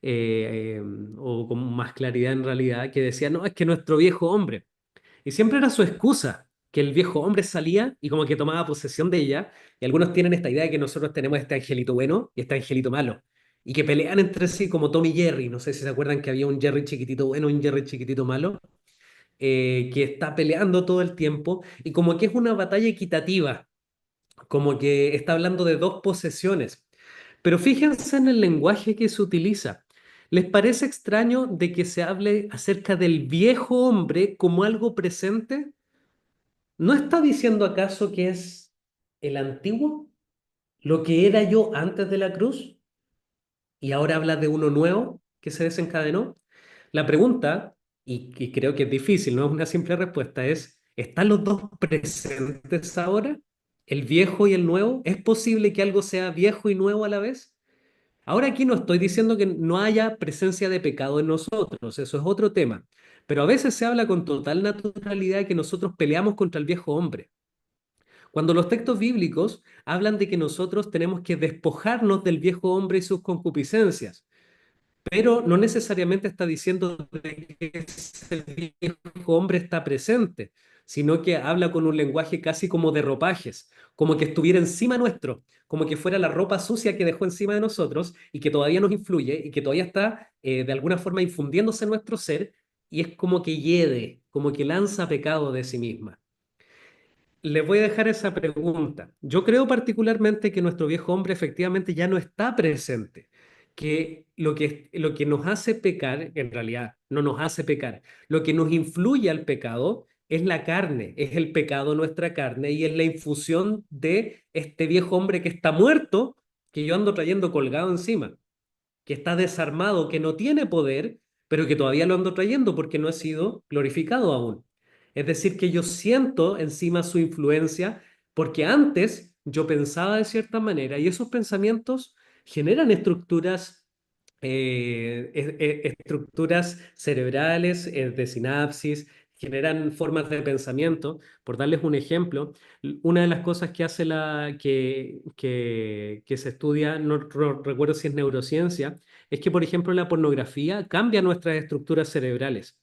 eh, o con más claridad en realidad, que decía, no, es que nuestro viejo hombre. Y siempre era su excusa, que el viejo hombre salía y como que tomaba posesión de ella. Y algunos tienen esta idea de que nosotros tenemos este angelito bueno y este angelito malo. Y que pelean entre sí como Tom y Jerry. No sé si se acuerdan que había un Jerry chiquitito bueno y un Jerry chiquitito malo, que está peleando todo el tiempo. Y como que es una batalla equitativa, como que está hablando de dos posesiones. Pero fíjense en el lenguaje que se utiliza. ¿Les parece extraño de que se hable acerca del viejo hombre como algo presente? ¿No está diciendo acaso que es el antiguo, lo que era yo antes de la cruz, y ahora habla de uno nuevo que se desencadenó? La pregunta, y creo que es difícil, no es una simple respuesta, es, ¿están los dos presentes ahora? ¿El viejo y el nuevo? ¿Es posible que algo sea viejo y nuevo a la vez? Ahora aquí no estoy diciendo que no haya presencia de pecado en nosotros, eso es otro tema, pero a veces se habla con total naturalidad de que nosotros peleamos contra el viejo hombre. Cuando los textos bíblicos hablan de que nosotros tenemos que despojarnos del viejo hombre y sus concupiscencias, pero no necesariamente está diciendo de que ese viejo hombre está presente, sino que habla con un lenguaje casi como de ropajes, como que estuviera encima nuestro, como que fuera la ropa sucia que dejó encima de nosotros y que todavía nos influye y que todavía está de alguna forma infundiéndose en nuestro ser y es como que hiede, como que lanza pecado de sí misma. Les voy a dejar esa pregunta. Yo creo particularmente que nuestro viejo hombre efectivamente ya no está presente, que lo que nos hace pecar, en realidad no nos hace pecar, lo que nos influye al pecado es la carne, es el pecado nuestra carne y es la infusión de este viejo hombre que está muerto, que yo ando trayendo colgado encima, que está desarmado, que no tiene poder, pero que todavía lo ando trayendo porque no ha sido glorificado aún. Es decir, que yo siento encima su influencia, Porque antes yo pensaba de cierta manera y esos pensamientos generan estructuras cerebrales, de sinapsis, generan formas de pensamiento. Por darles un ejemplo, una de las cosas que hace que se estudia, no recuerdo si es neurociencia, es que, por ejemplo, la pornografía cambia nuestras estructuras cerebrales.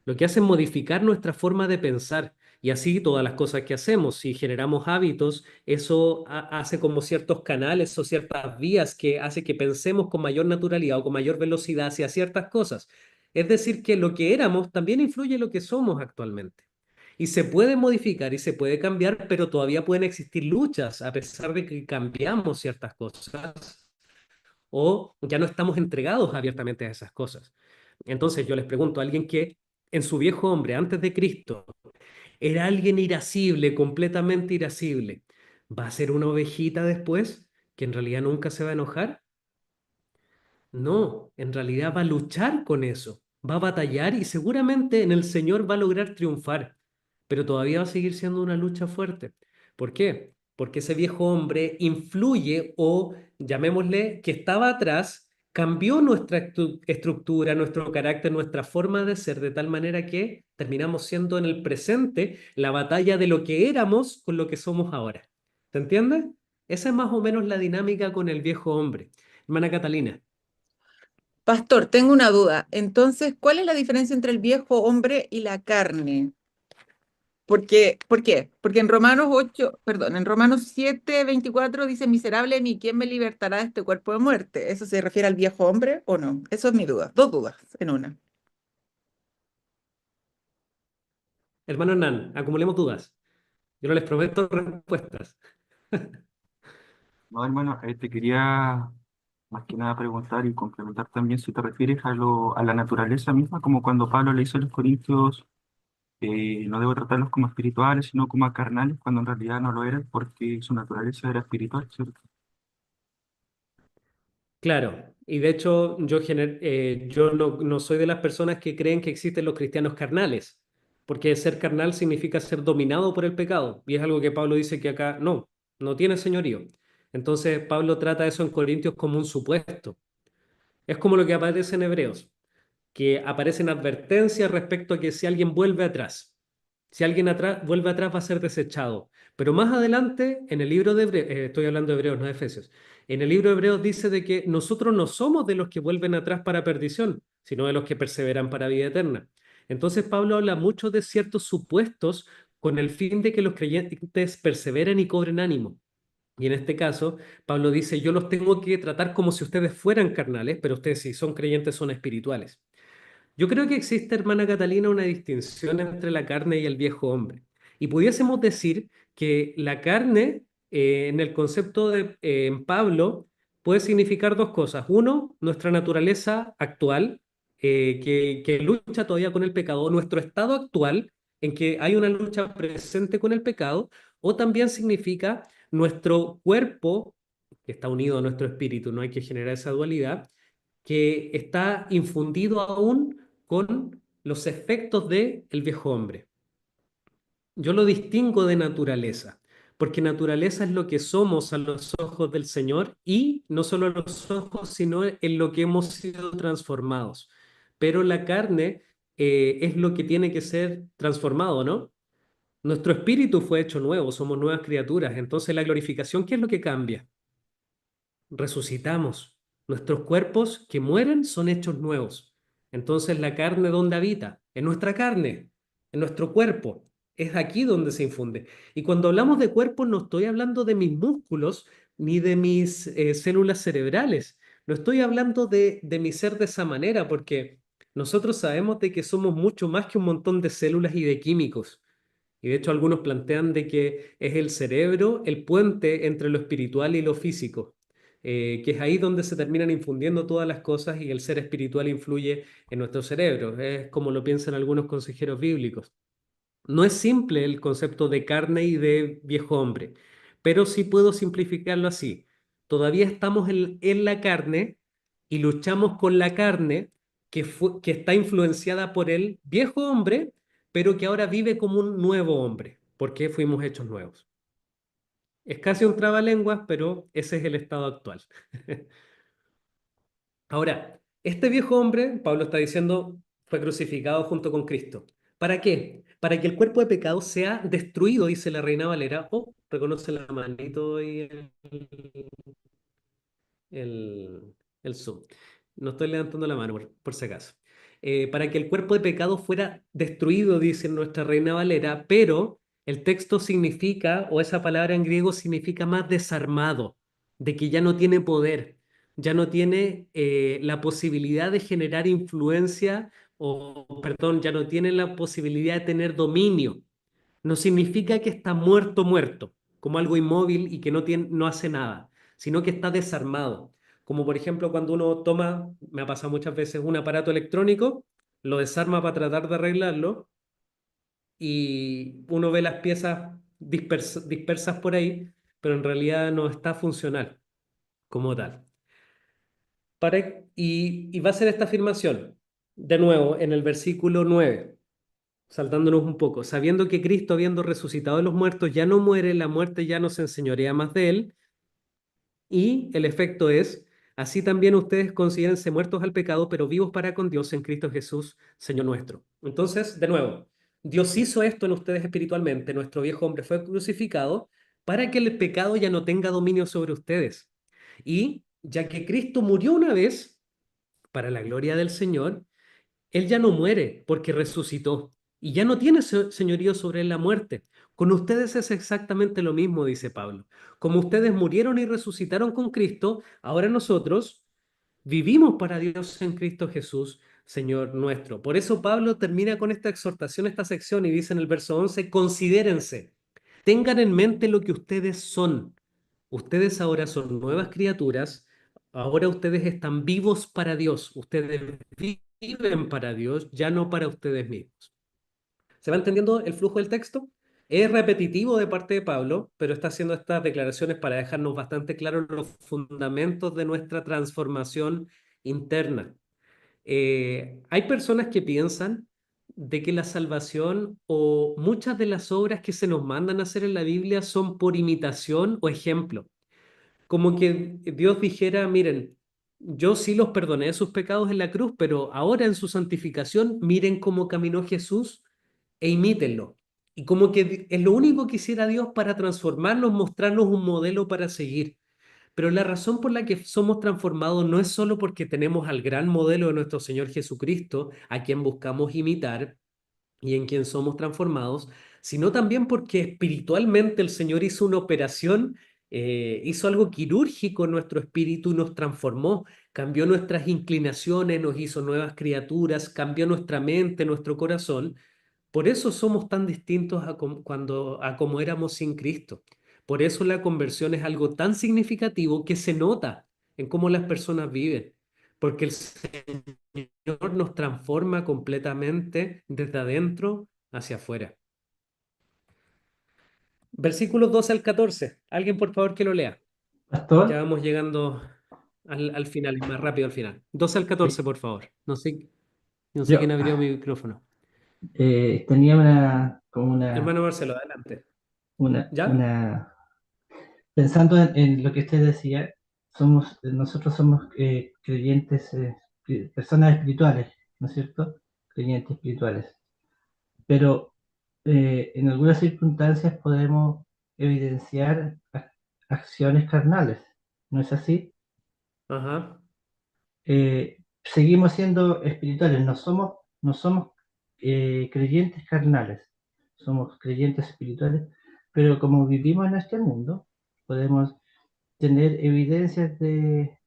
Lo que hace es modificar nuestra forma de pensar. Y así todas las cosas que hacemos, si generamos hábitos, eso hace como ciertos canales o ciertas vías que hace que pensemos con mayor naturalidad o con mayor velocidad hacia ciertas cosas. Es decir, que lo que éramos también influye en lo que somos actualmente. Y se puede modificar y se puede cambiar, pero todavía pueden existir luchas a pesar de que cambiamos ciertas cosas o ya no estamos entregados abiertamente a esas cosas. Entonces yo les pregunto a alguien que en su viejo hombre, antes de Cristo, era alguien irascible, completamente irascible. ¿Va a ser una ovejita después que en realidad nunca se va a enojar? No, en realidad va a luchar con eso, va a batallar y seguramente en el Señor va a lograr triunfar, pero todavía va a seguir siendo una lucha fuerte. ¿Por qué? Porque ese viejo hombre influye o llamémosle que estaba atrás, cambió nuestra estructura, nuestro carácter, nuestra forma de ser de tal manera que terminamos siendo en el presente la batalla de lo que éramos con lo que somos ahora. ¿Se entiende? Esa es más o menos la dinámica con el viejo hombre. Hermana Catalina. Pastor, tengo una duda. Entonces, ¿cuál es la diferencia entre el viejo hombre y la carne? ¿Por qué? Porque en Romanos 8, perdón, en Romanos 7:24 dice, miserable de mí, ¿quién me libertará de este cuerpo de muerte? ¿Eso se refiere al viejo hombre o no? Eso es mi duda. Dos dudas en una. Hermano Hernán, acumulemos dudas. Yo no les prometo respuestas. No, hermano, te quería más que nada preguntar y complementar también si te refieres a la naturaleza misma, como cuando Pablo le hizo a los Corintios, no debo tratarlos como espirituales, sino como carnales, cuando en realidad no lo eran, porque su naturaleza era espiritual, ¿cierto? Claro, y de hecho yo no soy de las personas que creen que existen los cristianos carnales, porque ser carnal significa ser dominado por el pecado, y es algo que Pablo dice que acá no tiene señorío. Entonces Pablo trata eso en Corintios como un supuesto. Es como lo que aparece en Hebreos, que aparecen advertencias respecto a que si alguien vuelve atrás, si alguien vuelve atrás va a ser desechado. Pero más adelante, en el libro de Hebreos, estoy hablando de Hebreos, no de Efesios, en el libro de Hebreos dice de que nosotros no somos de los que vuelven atrás para perdición, sino de los que perseveran para vida eterna. Entonces Pablo habla mucho de ciertos supuestos con el fin de que los creyentes perseveren y cobren ánimo. Y en este caso, Pablo dice, yo los tengo que tratar como si ustedes fueran carnales, pero ustedes si son creyentes son espirituales. Yo creo que existe, hermana Catalina, una distinción entre la carne y el viejo hombre. Y pudiésemos decir que la carne, en el concepto en Pablo, puede significar dos cosas. Uno, nuestra naturaleza actual, que lucha todavía con el pecado, nuestro estado actual, en que hay una lucha presente con el pecado, o también significa nuestro cuerpo, que está unido a nuestro espíritu, no hay que generar esa dualidad que está infundido aún con los efectos del viejo hombre. Yo lo distingo de naturaleza, porque naturaleza es lo que somos a los ojos del Señor y no solo a los ojos, sino en lo que hemos sido transformados. Pero la carne es lo que tiene que ser transformado, ¿no? Nuestro espíritu fue hecho nuevo, somos nuevas criaturas. Entonces la glorificación, ¿qué es lo que cambia? Resucitamos. Nuestros cuerpos que mueren son hechos nuevos. Entonces, ¿la carne dónde habita? En nuestra carne, en nuestro cuerpo. Es aquí donde se infunde. Y cuando hablamos de cuerpo, no estoy hablando de mis músculos ni de mis células cerebrales. No estoy hablando de mi ser de esa manera, porque nosotros sabemos de que somos mucho más que un montón de células y de químicos. Y de hecho algunos plantean de que es el cerebro el puente entre lo espiritual y lo físico, que es ahí donde se terminan infundiendo todas las cosas y el ser espiritual influye en nuestro cerebro. Es como lo piensan algunos consejeros bíblicos. No es simple el concepto de carne y de viejo hombre, pero sí puedo simplificarlo así. Todavía estamos en la carne y luchamos con la carne que está influenciada por el viejo hombre, pero que ahora vive como un nuevo hombre, porque fuimos hechos nuevos. Es casi un trabalenguas, pero ese es el estado actual. Ahora, este viejo hombre, Pablo está diciendo, fue crucificado junto con Cristo. ¿Para qué? Para que el cuerpo de pecado sea destruido, dice la Reina Valera. Oh, reconoce la manito y el, el Zoom. No estoy levantando la mano por si acaso. Para que el cuerpo de pecado fuera destruido, dice nuestra Reina Valera, pero el texto significa, o esa palabra en griego significa más desarmado, de que ya no tiene poder, ya no tiene la posibilidad de generar influencia, o perdón, ya no tiene la posibilidad de tener dominio. No significa que está muerto, muerto, como algo inmóvil y que no tiene, no hace nada, sino que está desarmado. Como por ejemplo cuando uno toma, me ha pasado muchas veces, un aparato electrónico, lo desarma para tratar de arreglarlo y uno ve las piezas dispersas por ahí, pero en realidad no está funcional como tal. Y va a ser esta afirmación, de nuevo, en el versículo 9 saltándonos un poco, sabiendo que Cristo, habiendo resucitado de los muertos, ya no muere, la muerte ya no se enseñorea más de él, y el efecto es, así también ustedes considérense muertos al pecado, pero vivos para con Dios en Cristo Jesús, Señor nuestro. Entonces, de nuevo, Dios hizo esto en ustedes espiritualmente, nuestro viejo hombre fue crucificado para que el pecado ya no tenga dominio sobre ustedes. Y ya que Cristo murió una vez, para la gloria del Señor, él ya no muere porque resucitó y ya no tiene señorío sobre la muerte. Con ustedes es exactamente lo mismo, dice Pablo. Como ustedes murieron y resucitaron con Cristo, ahora nosotros vivimos para Dios en Cristo Jesús, Señor nuestro. Por eso Pablo termina con esta exhortación, esta sección, y dice en el verso 11, considérense, tengan en mente lo que ustedes son. Ustedes ahora son nuevas criaturas, ahora ustedes están vivos para Dios, ustedes viven para Dios, ya no para ustedes mismos. ¿Se va entendiendo el flujo del texto? Es repetitivo de parte de Pablo, pero está haciendo estas declaraciones para dejarnos bastante claros los fundamentos de nuestra transformación interna. Hay personas que piensan de que la salvación o muchas de las obras que se nos mandan a hacer en la Biblia son por imitación o ejemplo. Como que Dios dijera, miren, yo sí los perdoné sus pecados en la cruz, pero ahora en su santificación miren cómo caminó Jesús e imítenlo. Y como que es lo único que hiciera Dios para transformarnos, mostrarnos un modelo para seguir. Pero la razón por la que somos transformados no es solo porque tenemos al gran modelo de nuestro Señor Jesucristo, a quien buscamos imitar y en quien somos transformados, sino también porque espiritualmente el Señor hizo una operación, hizo algo quirúrgico en nuestro espíritu y nos transformó, cambió nuestras inclinaciones, nos hizo nuevas criaturas, cambió nuestra mente, nuestro corazón. Por eso somos tan distintos a como éramos sin Cristo. Por eso la conversión es algo tan significativo que se nota en cómo las personas viven. Porque el Señor nos transforma completamente desde adentro hacia afuera. Versículos 12 al 14. Alguien por favor que lo lea. Ya Pastor, vamos llegando al final, y más rápido al final. 12 al 14, por favor. No sé quién yo abrió mi micrófono. tenía como Hermano Marcelo, adelante. una, ¿Ya? una, pensando en lo que usted decía, nosotros somos creyentes, personas espirituales, ¿no es cierto? Creyentes espirituales. Pero en algunas circunstancias podemos evidenciar acciones carnales, ¿no es así? Ajá. Seguimos siendo espirituales, no somos creyentes carnales, somos creyentes espirituales, pero como vivimos en este mundo, podemos tener evidencias de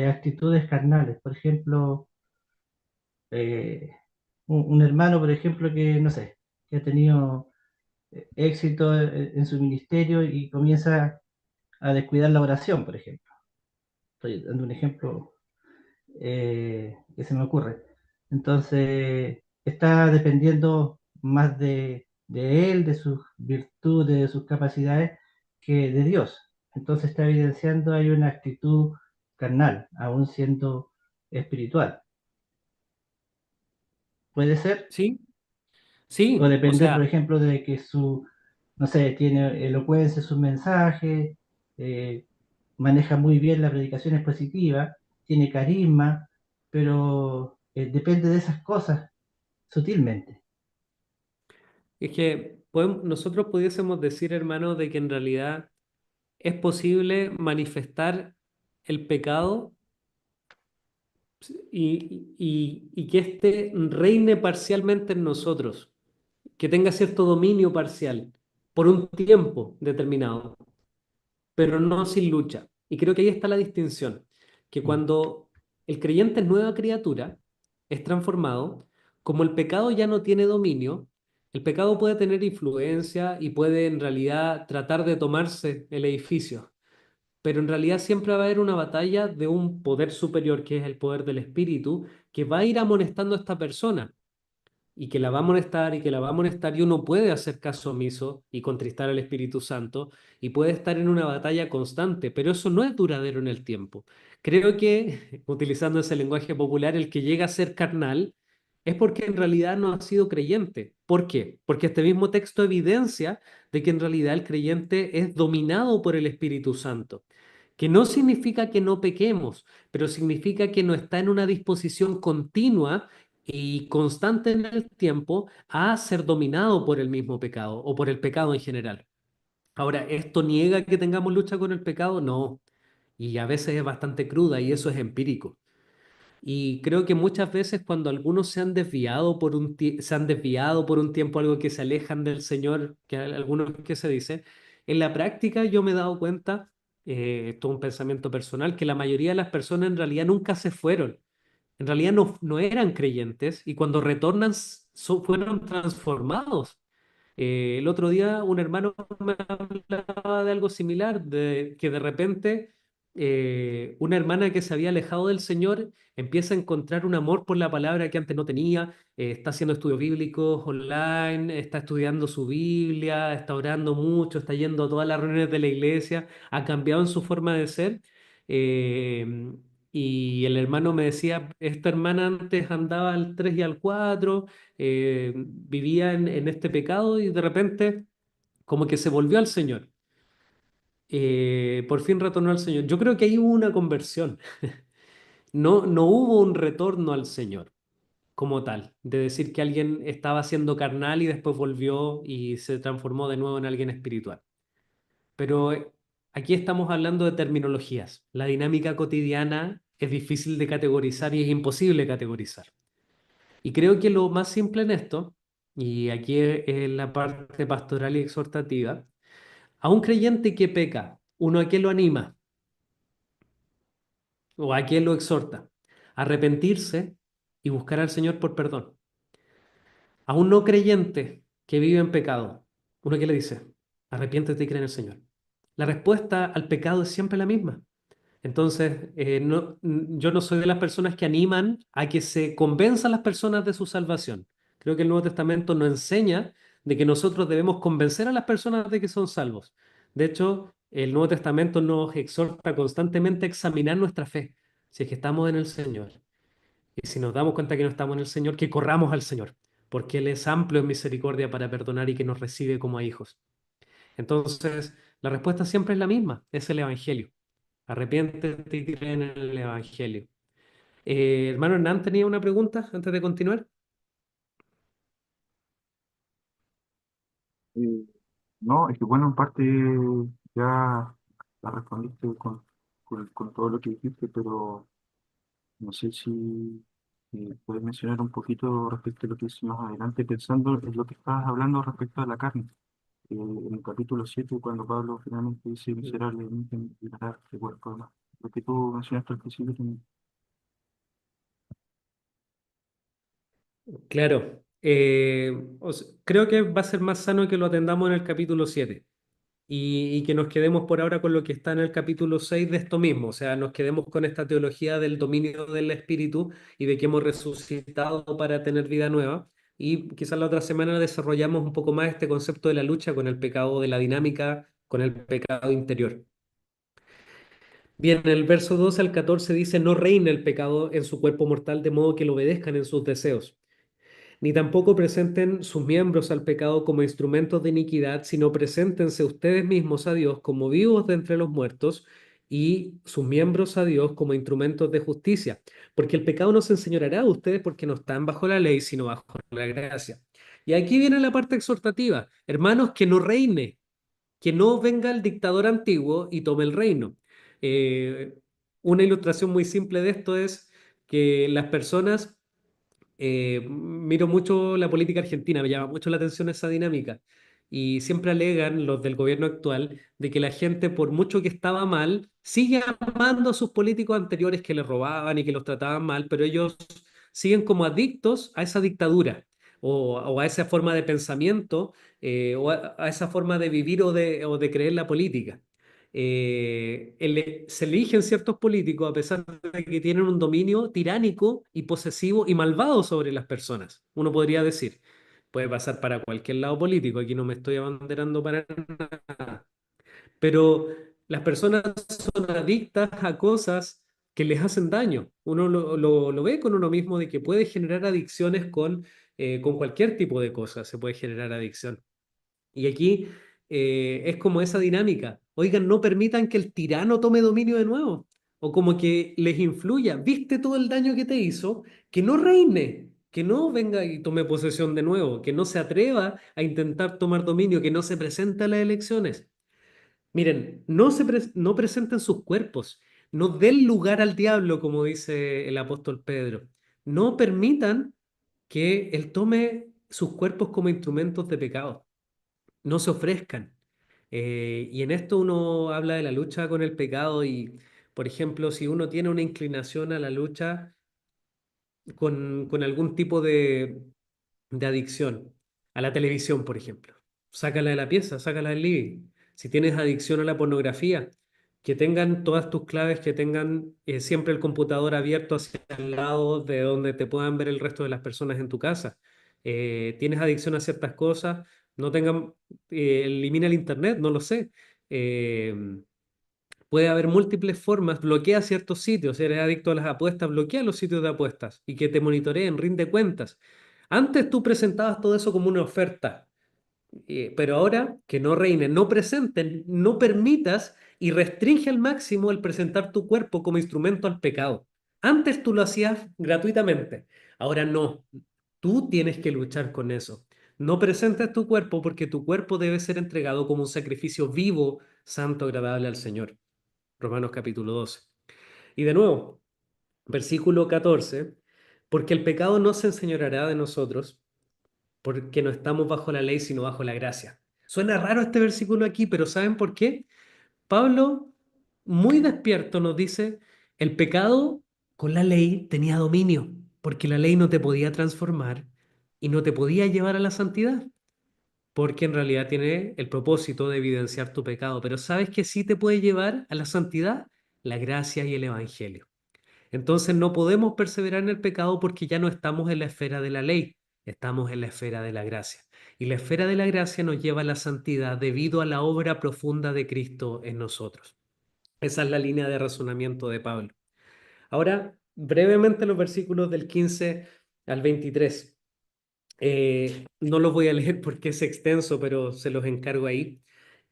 actitudes carnales. Por ejemplo, eh, un hermano, por ejemplo, que, no sé, que ha tenido éxito en su ministerio y comienza a descuidar la oración, por ejemplo. Estoy dando un ejemplo que se me ocurre. Entonces, está dependiendo más de él, de sus virtudes, de sus capacidades, que de Dios. Entonces está evidenciando hay una actitud carnal, aún siendo espiritual. ¿Puede ser? Sí, O sí. O depender, por sea, ejemplo, de que no sé, tiene elocuencia en sus mensajes, eh, maneja muy bien la predicación expositiva, tiene carisma, pero depende de esas cosas sutilmente. Es que nosotros pudiésemos decir, hermano, de que en realidad es posible manifestar el pecado y que éste reine parcialmente en nosotros, que tenga cierto dominio parcial por un tiempo determinado, pero no sin lucha. Y creo que ahí está la distinción, que Mm. cuando el creyente es nueva criatura, es transformado, como el pecado ya no tiene dominio, el pecado puede tener influencia y puede en realidad tratar de tomarse el edificio, pero en realidad siempre va a haber una batalla de un poder superior, que es el poder del espíritu, que va a ir amonestando a esta persona y que la va a molestar y que la va a molestar y uno puede hacer caso omiso y contristar al Espíritu Santo y puede estar en una batalla constante, pero eso no es duradero en el tiempo. Creo que, utilizando ese lenguaje popular, el que llega a ser carnal es porque en realidad no ha sido creyente. ¿Por qué? Porque este mismo texto evidencia de que en realidad el creyente es dominado por el Espíritu Santo. Que no significa que no pequemos, pero significa que no está en una disposición continua y constante en el tiempo a ser dominado por el mismo pecado o por el pecado en general. Ahora, ¿esto niega que tengamos lucha con el pecado? No. Y a veces es bastante cruda y eso es empírico. Y creo que muchas veces cuando algunos se han desviado se han desviado por un tiempo, algo que se alejan del Señor, que hay algunos que se dice, en la práctica yo me he dado cuenta, esto es un pensamiento personal, que la mayoría de las personas en realidad nunca se fueron, en realidad no eran creyentes y cuando retornan fueron transformados. El otro día un hermano me hablaba de algo similar, de que de repente una hermana que se había alejado del Señor empieza a encontrar un amor por la palabra que antes no tenía, está haciendo estudios bíblicos online, está estudiando su Biblia, está orando mucho, está yendo a todas las reuniones de la iglesia, ha cambiado en su forma de ser. eh, y el hermano me decía, esta hermana antes andaba al 3 y al 4, vivía en este pecado y de repente como que se volvió al Señor. Por fin retornó al Señor. Yo creo que ahí hubo una conversión. No hubo un retorno al Señor como tal, de decir que alguien estaba siendo carnal y después volvió y se transformó de nuevo en alguien espiritual. Pero aquí estamos hablando de terminologías. La dinámica cotidiana es difícil de categorizar y es imposible categorizar. Y creo que lo más simple en esto, y aquí es la parte pastoral y exhortativa, a un creyente que peca, uno a qué lo anima o a qué lo exhorta, arrepentirse y buscar al Señor por perdón. A un no creyente que vive en pecado, uno que le dice, arrepiéntete y cree en el Señor. La respuesta al pecado es siempre la misma. Entonces, yo no soy de las personas que animan a que se convenzan las personas de su salvación. Creo que el Nuevo Testamento nos enseña de que nosotros debemos convencer a las personas de que son salvos. De hecho, el Nuevo Testamento nos exhorta constantemente a examinar nuestra fe, si es que estamos en el Señor. Y si nos damos cuenta que no estamos en el Señor, que corramos al Señor, porque Él es amplio en misericordia para perdonar y que nos recibe como a hijos. Entonces, la respuesta siempre es la misma, es el Evangelio. Arrepiéntete y cree en el Evangelio. Hermano Hernán, tenía una pregunta antes de continuar. Eh, no, es que bueno, en parte ya la respondiste con todo lo que dijiste, pero no sé si puedes mencionar un poquito respecto a lo que hice más adelante, pensando en lo que estabas hablando respecto a la carne. En el capítulo 7 cuando Pablo finalmente dice miserablemente me liberará de cuerpo de mal. Lo que tú mencionaste al principio también. Claro, creo que va a ser más sano que lo atendamos en el capítulo 7 y que nos quedemos por ahora con lo que está en el capítulo 6 de esto mismo, o sea, nos quedemos con esta teología del dominio del espíritu y de que hemos resucitado para tener vida nueva. Y quizás la otra semana desarrollamos un poco más este concepto de la lucha con el pecado, de la dinámica con el pecado interior. Bien, el verso 12 al 14 dice, no reina el pecado en su cuerpo mortal de modo que lo obedezcan en sus deseos. ni tampoco presenten sus miembros al pecado como instrumentos de iniquidad, sino preséntense ustedes mismos a Dios como vivos de entre los muertos y sus miembros a Dios como instrumentos de justicia. Porque el pecado no se enseñoreará a ustedes porque no están bajo la ley, sino bajo la gracia. Y aquí viene la parte exhortativa. Hermanos, que no venga el dictador antiguo y tome el reino. Eh, una ilustración muy simple de esto es que las personas, miro mucho la política argentina, me llama mucho la atención esa dinámica. Y siempre alegan los del gobierno actual de que la gente, por mucho que estaba mal, sigue amando a sus políticos anteriores que les robaban y que los trataban mal, pero ellos siguen como adictos a esa dictadura o a esa forma de pensamiento o a esa forma de vivir o de creer la política. Se eligen ciertos políticos a pesar de que tienen un dominio tiránico y posesivo y malvado sobre las personas. Uno podría decir, puede pasar para cualquier lado político, aquí no me estoy abanderando para nada, pero las personas son adictas a cosas que les hacen daño. Uno lo ve con uno mismo de que puede generar adicciones con cualquier tipo de cosas, se puede generar adicción. Y aquí es como esa dinámica. Oigan, no permitan que el tirano tome dominio de nuevo. O como que les influya. ¿Viste todo el daño que te hizo? Que no reine, que no venga y tome posesión de nuevo, que no se atreva a intentar tomar dominio, que no se presente a las elecciones. Miren, no presenten sus cuerpos, no den lugar al diablo, como dice el apóstol Pedro. No permitan que él tome sus cuerpos como instrumentos de pecado, no se ofrezcan. Y en esto uno habla de la lucha con el pecado y, por ejemplo, si uno tiene una inclinación a la lucha con algún tipo de adicción, a la televisión, por ejemplo, sácala de la pieza, sácala del living. Si tienes adicción a la pornografía, que tengan todas tus claves, que tengan siempre el computador abierto hacia el lado de donde te puedan ver el resto de las personas en tu casa. Tienes adicción a ciertas cosas, no tengan, elimina el internet, no lo sé. Eh, Puede haber múltiples formas, bloquea ciertos sitios, si eres adicto a las apuestas, bloquea los sitios de apuestas y que te monitoreen, rinde cuentas. Antes tú presentabas todo eso como una oferta, pero ahora que no reinen, no presenten, no permitas y restringe al máximo el presentar tu cuerpo como instrumento al pecado. Antes tú lo hacías gratuitamente, ahora no. Tú tienes que luchar con eso. No presentes tu cuerpo porque tu cuerpo debe ser entregado como un sacrificio vivo, santo, agradable al Señor. Romanos capítulo 12. Y de nuevo, versículo 14, porque el pecado no se enseñoreará de nosotros, porque no estamos bajo la ley, sino bajo la gracia. Suena raro este versículo aquí, pero ¿saben por qué? Pablo, muy despierto, nos dice, el pecado con la ley tenía dominio, porque la ley no te podía transformar y no te podía llevar a la santidad, porque en realidad tiene el propósito de evidenciar tu pecado. Pero ¿sabes que sí te puede llevar a la santidad? La gracia y el evangelio. Entonces no podemos perseverar en el pecado porque ya no estamos en la esfera de la ley, estamos en la esfera de la gracia. Y la esfera de la gracia nos lleva a la santidad debido a la obra profunda de Cristo en nosotros. Esa es la línea de razonamiento de Pablo. Ahora, brevemente los versículos del 15 al 23. No los voy a leer porque es extenso, pero se los encargo ahí.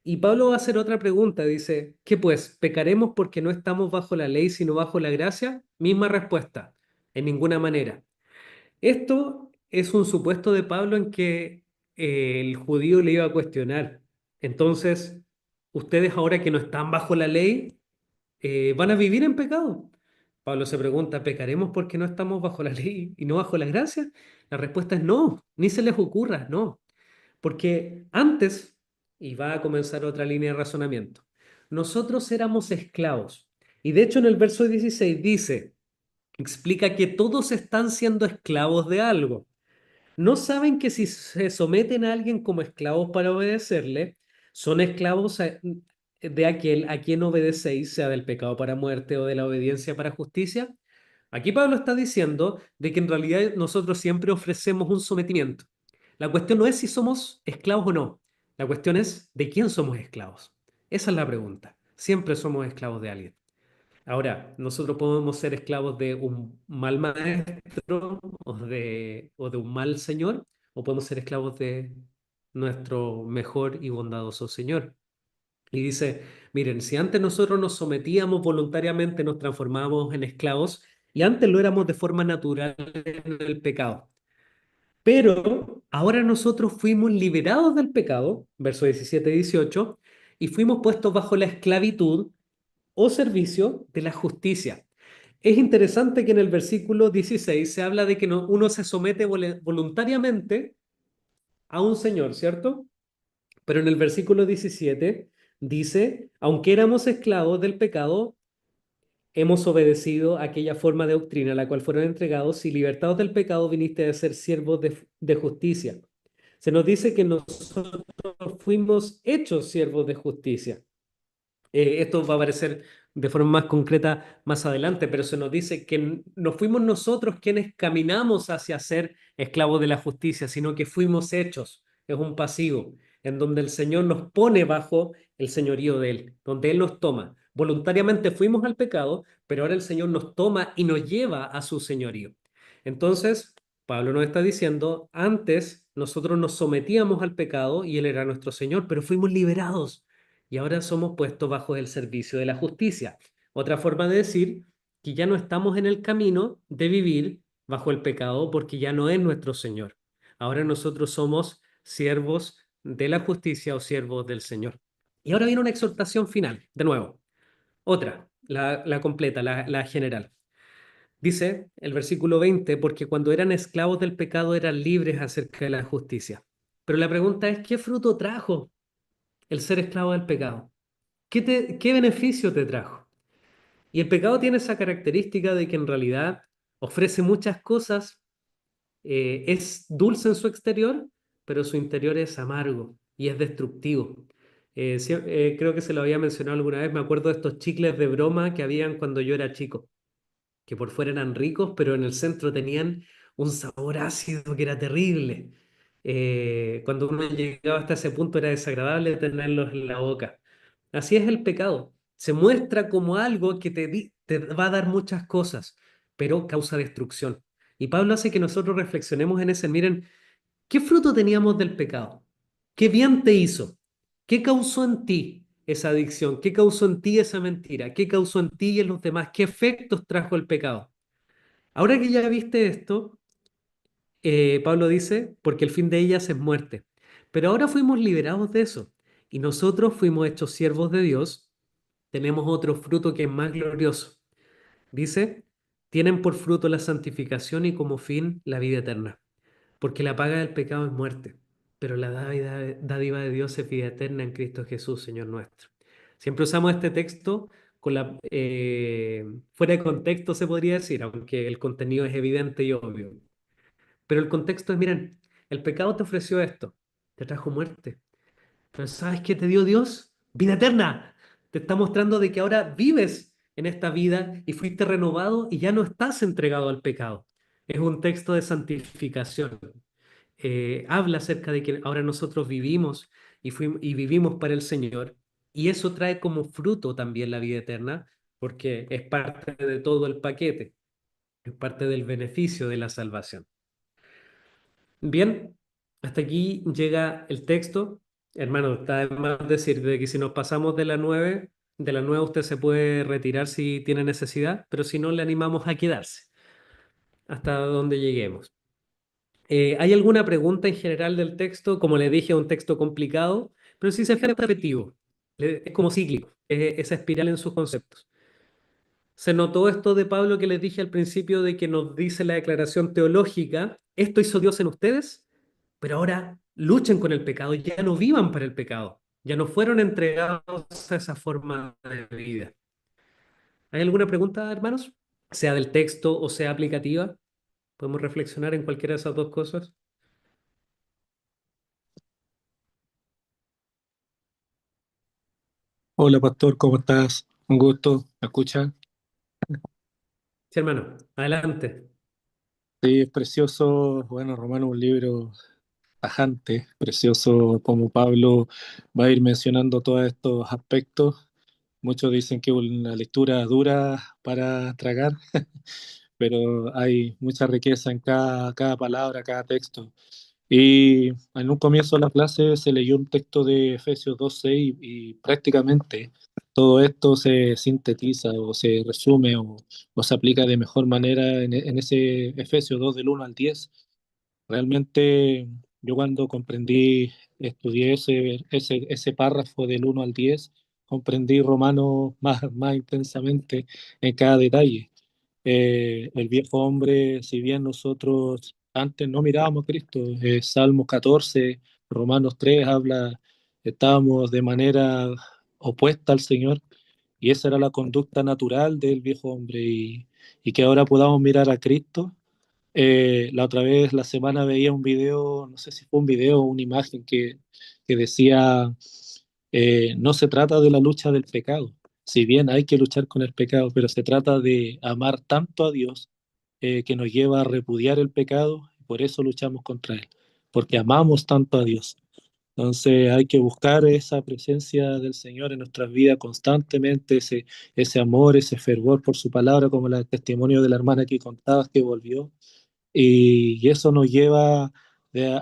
Y Pablo va a hacer otra pregunta, dice, ¿qué pues? ¿Pecaremos porque no estamos bajo la ley, sino bajo la gracia? Misma respuesta, en ninguna manera. Esto es un supuesto de Pablo en que el judío le iba a cuestionar. Entonces, ustedes ahora que no están bajo la ley, van a vivir en pecado. Pablo se pregunta, ¿pecaremos porque no estamos bajo la ley y no bajo la gracia? La respuesta es no, ni se les ocurra, no. Porque antes, y va a comenzar otra línea de razonamiento, nosotros éramos esclavos. Y de hecho en el verso 16 dice, explica que todos están siendo esclavos de algo. No saben que si se someten a alguien como esclavos para obedecerle, son esclavos de aquel a quien obedecéis, sea del pecado para muerte o de la obediencia para justicia. Aquí Pablo está diciendo de que en realidad nosotros siempre ofrecemos un sometimiento. La cuestión no es si somos esclavos o no. La cuestión es de quién somos esclavos. Esa es la pregunta. Siempre somos esclavos de alguien. Ahora, nosotros podemos ser esclavos de un mal maestro o de un mal señor, o podemos ser esclavos de nuestro mejor y bondadoso Señor. Y dice, miren, si antes nosotros nos sometíamos voluntariamente, nos transformábamos en esclavos, y antes lo éramos de forma natural en el pecado. Pero ahora nosotros fuimos liberados del pecado, verso 17 y 18, y fuimos puestos bajo la esclavitud o servicio de la justicia. Es interesante que en el versículo 16 se habla de que uno se somete voluntariamente a un señor, ¿cierto? Pero en el versículo 17 dice, aunque éramos esclavos del pecado, hemos obedecido a aquella forma de doctrina a la cual fueron entregados y libertados del pecado viniste a ser siervos de justicia. Se nos dice que nosotros fuimos hechos siervos de justicia. Esto va a aparecer de forma más concreta más adelante, pero se nos dice que no fuimos nosotros quienes caminamos hacia ser esclavos de la justicia, sino que fuimos hechos. Es un pasivo, en donde el Señor nos pone bajo el señorío de Él, donde Él nos toma. Voluntariamente fuimos al pecado, pero ahora el Señor nos toma y nos lleva a su señorío. Entonces, Pablo nos está diciendo, antes nosotros nos sometíamos al pecado y Él era nuestro Señor, pero fuimos liberados y ahora somos puestos bajo el servicio de la justicia. Otra forma de decir que ya no estamos en el camino de vivir bajo el pecado porque ya no es nuestro Señor. Ahora nosotros somos siervos de la justicia o siervos del Señor. Y ahora viene una exhortación final, de nuevo. Otra, la completa, la general. Dice el versículo 20, porque cuando eran esclavos del pecado eran libres acerca de la justicia. Pero la pregunta es, ¿qué fruto trajo el ser esclavo del pecado? ¿Qué beneficio te trajo? Y el pecado tiene esa característica de que en realidad ofrece muchas cosas, es dulce en su exterior, pero su interior es amargo y es destructivo. Creo que se lo había mencionado alguna vez, me acuerdo de estos chicles de broma que habían cuando yo era chico, que por fuera eran ricos, pero en el centro tenían un sabor ácido que era terrible. Cuando uno llegaba hasta ese punto era desagradable tenerlos en la boca. Así es el pecado. Se muestra como algo que te va a dar muchas cosas, pero causa destrucción. Y Pablo hace que nosotros reflexionemos en ese, miren, ¿qué fruto teníamos del pecado? ¿Qué bien te hizo? ¿Qué causó en ti esa adicción? ¿Qué causó en ti esa mentira? ¿Qué causó en ti y en los demás? ¿Qué efectos trajo el pecado? Ahora que ya viste esto, Pablo dice, porque el fin de ellas es muerte. Pero ahora fuimos liberados de eso y nosotros fuimos hechos siervos de Dios, tenemos otro fruto que es más glorioso. Dice, tienen por fruto la santificación y como fin la vida eterna, porque la paga del pecado es muerte, pero la dádiva de Dios es vida eterna en Cristo Jesús, Señor nuestro. Siempre usamos este texto fuera de contexto, se podría decir, aunque el contenido es evidente y obvio. Pero el contexto es, miren, el pecado te ofreció esto, te trajo muerte. Pero ¿sabes qué te dio Dios? Vida eterna. Te está mostrando de que ahora vives en esta vida y fuiste renovado y ya no estás entregado al pecado. Es un texto de santificación. Habla acerca de que ahora nosotros vivimos y vivimos para el Señor y eso trae como fruto también la vida eterna porque es parte de todo el paquete, es parte del beneficio de la salvación. Bien, hasta aquí llega el texto. Hermano, está de más decir de que si nos pasamos de la 9 usted se puede retirar si tiene necesidad, pero si no, le animamos a quedarse hasta donde lleguemos. ¿Hay alguna pregunta en general del texto? Como le dije, es un texto complicado, pero si se fijan es repetitivo, es como cíclico, esa espiral en sus conceptos. Se notó esto de Pablo que les dije al principio de que nos dice la declaración teológica, esto hizo Dios en ustedes, pero ahora luchen con el pecado, ya no vivan para el pecado, ya no fueron entregados a esa forma de vida. ¿Hay alguna pregunta, hermanos? Sea del texto o sea aplicativa, podemos reflexionar en cualquiera de esas dos cosas. Hola Pastor, ¿cómo estás? Un gusto, ¿me escuchan? Sí, hermano, adelante. Sí, es precioso, bueno, Romano, un libro tajante, precioso como Pablo va a ir mencionando todos estos aspectos. Muchos dicen que es una lectura dura para tragar, pero hay mucha riqueza en cada palabra, cada texto. Y en un comienzo de la clase se leyó un texto de Efesios 2:6 y prácticamente todo esto se sintetiza o se resume o se aplica de mejor manera en ese Efesios 2 del 1 al 10. Realmente yo cuando comprendí, estudié ese párrafo del 1 al 10, comprendí Romanos más intensamente en cada detalle. El viejo hombre, si bien nosotros antes no mirábamos a Cristo, Salmos 14, Romanos 3 habla, estábamos de manera opuesta al Señor y esa era la conducta natural del viejo hombre y que ahora podamos mirar a Cristo. La otra vez, la semana, veía un video, no sé si fue un video o una imagen que decía, no se trata de la lucha del pecado, si bien hay que luchar con el pecado, pero se trata de amar tanto a Dios que nos lleva a repudiar el pecado, y por eso luchamos contra él, porque amamos tanto a Dios. Entonces hay que buscar esa presencia del Señor en nuestras vidas constantemente, ese amor, ese fervor por su palabra, como el testimonio de la hermana que contabas que volvió. Y eso nos lleva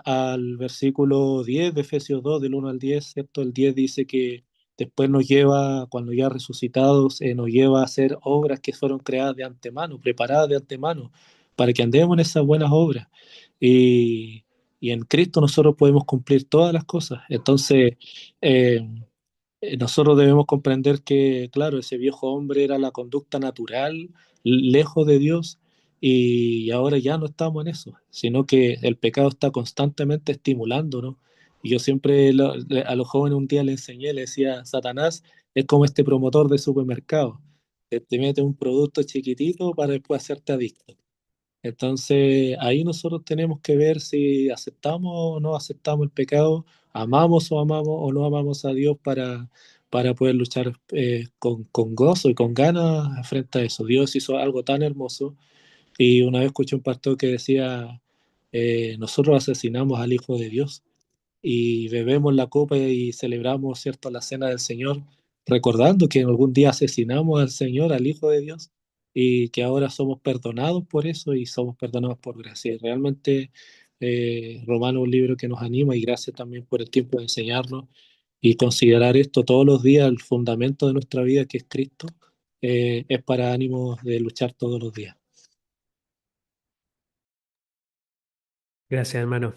al versículo 10 de Efesios 2, del 1 al 10, ¿cierto? El 10 dice que después nos lleva, cuando ya resucitados, nos lleva a hacer obras que fueron creadas de antemano, preparadas de antemano, para que andemos en esas buenas obras. Y, y en Cristo nosotros podemos cumplir todas las cosas. Entonces, eh, nosotros debemos comprender que, claro, ese viejo hombre era la conducta natural, lejos de Dios, y ahora ya no estamos en eso, sino que el pecado está constantemente estimulándonos. Y yo siempre a los jóvenes un día les enseñé, les decía, Satanás es como este promotor de supermercado, que te mete un producto chiquitito para después hacerte adicto. Entonces, ahí nosotros tenemos que ver si aceptamos o no aceptamos el pecado, amamos o no amamos a Dios para poder luchar con gozo y con ganas frente a eso. Dios hizo algo tan hermoso y una vez escuché un pastor que decía, nosotros asesinamos al Hijo de Dios y bebemos la copa y celebramos, ¿cierto?, la cena del Señor, recordando que en algún día asesinamos al Señor, al Hijo de Dios, y que ahora somos perdonados por eso y somos perdonados por gracia. Y realmente, Romano es un libro que nos anima y gracias también por el tiempo de enseñarnos y considerar esto todos los días, el fundamento de nuestra vida que es Cristo, es para ánimos de luchar todos los días. Gracias, hermano.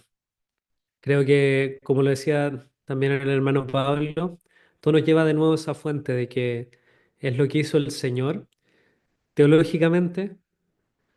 Creo que, como lo decía también el hermano Pablo, todo nos lleva de nuevo a esa fuente de que es lo que hizo el Señor teológicamente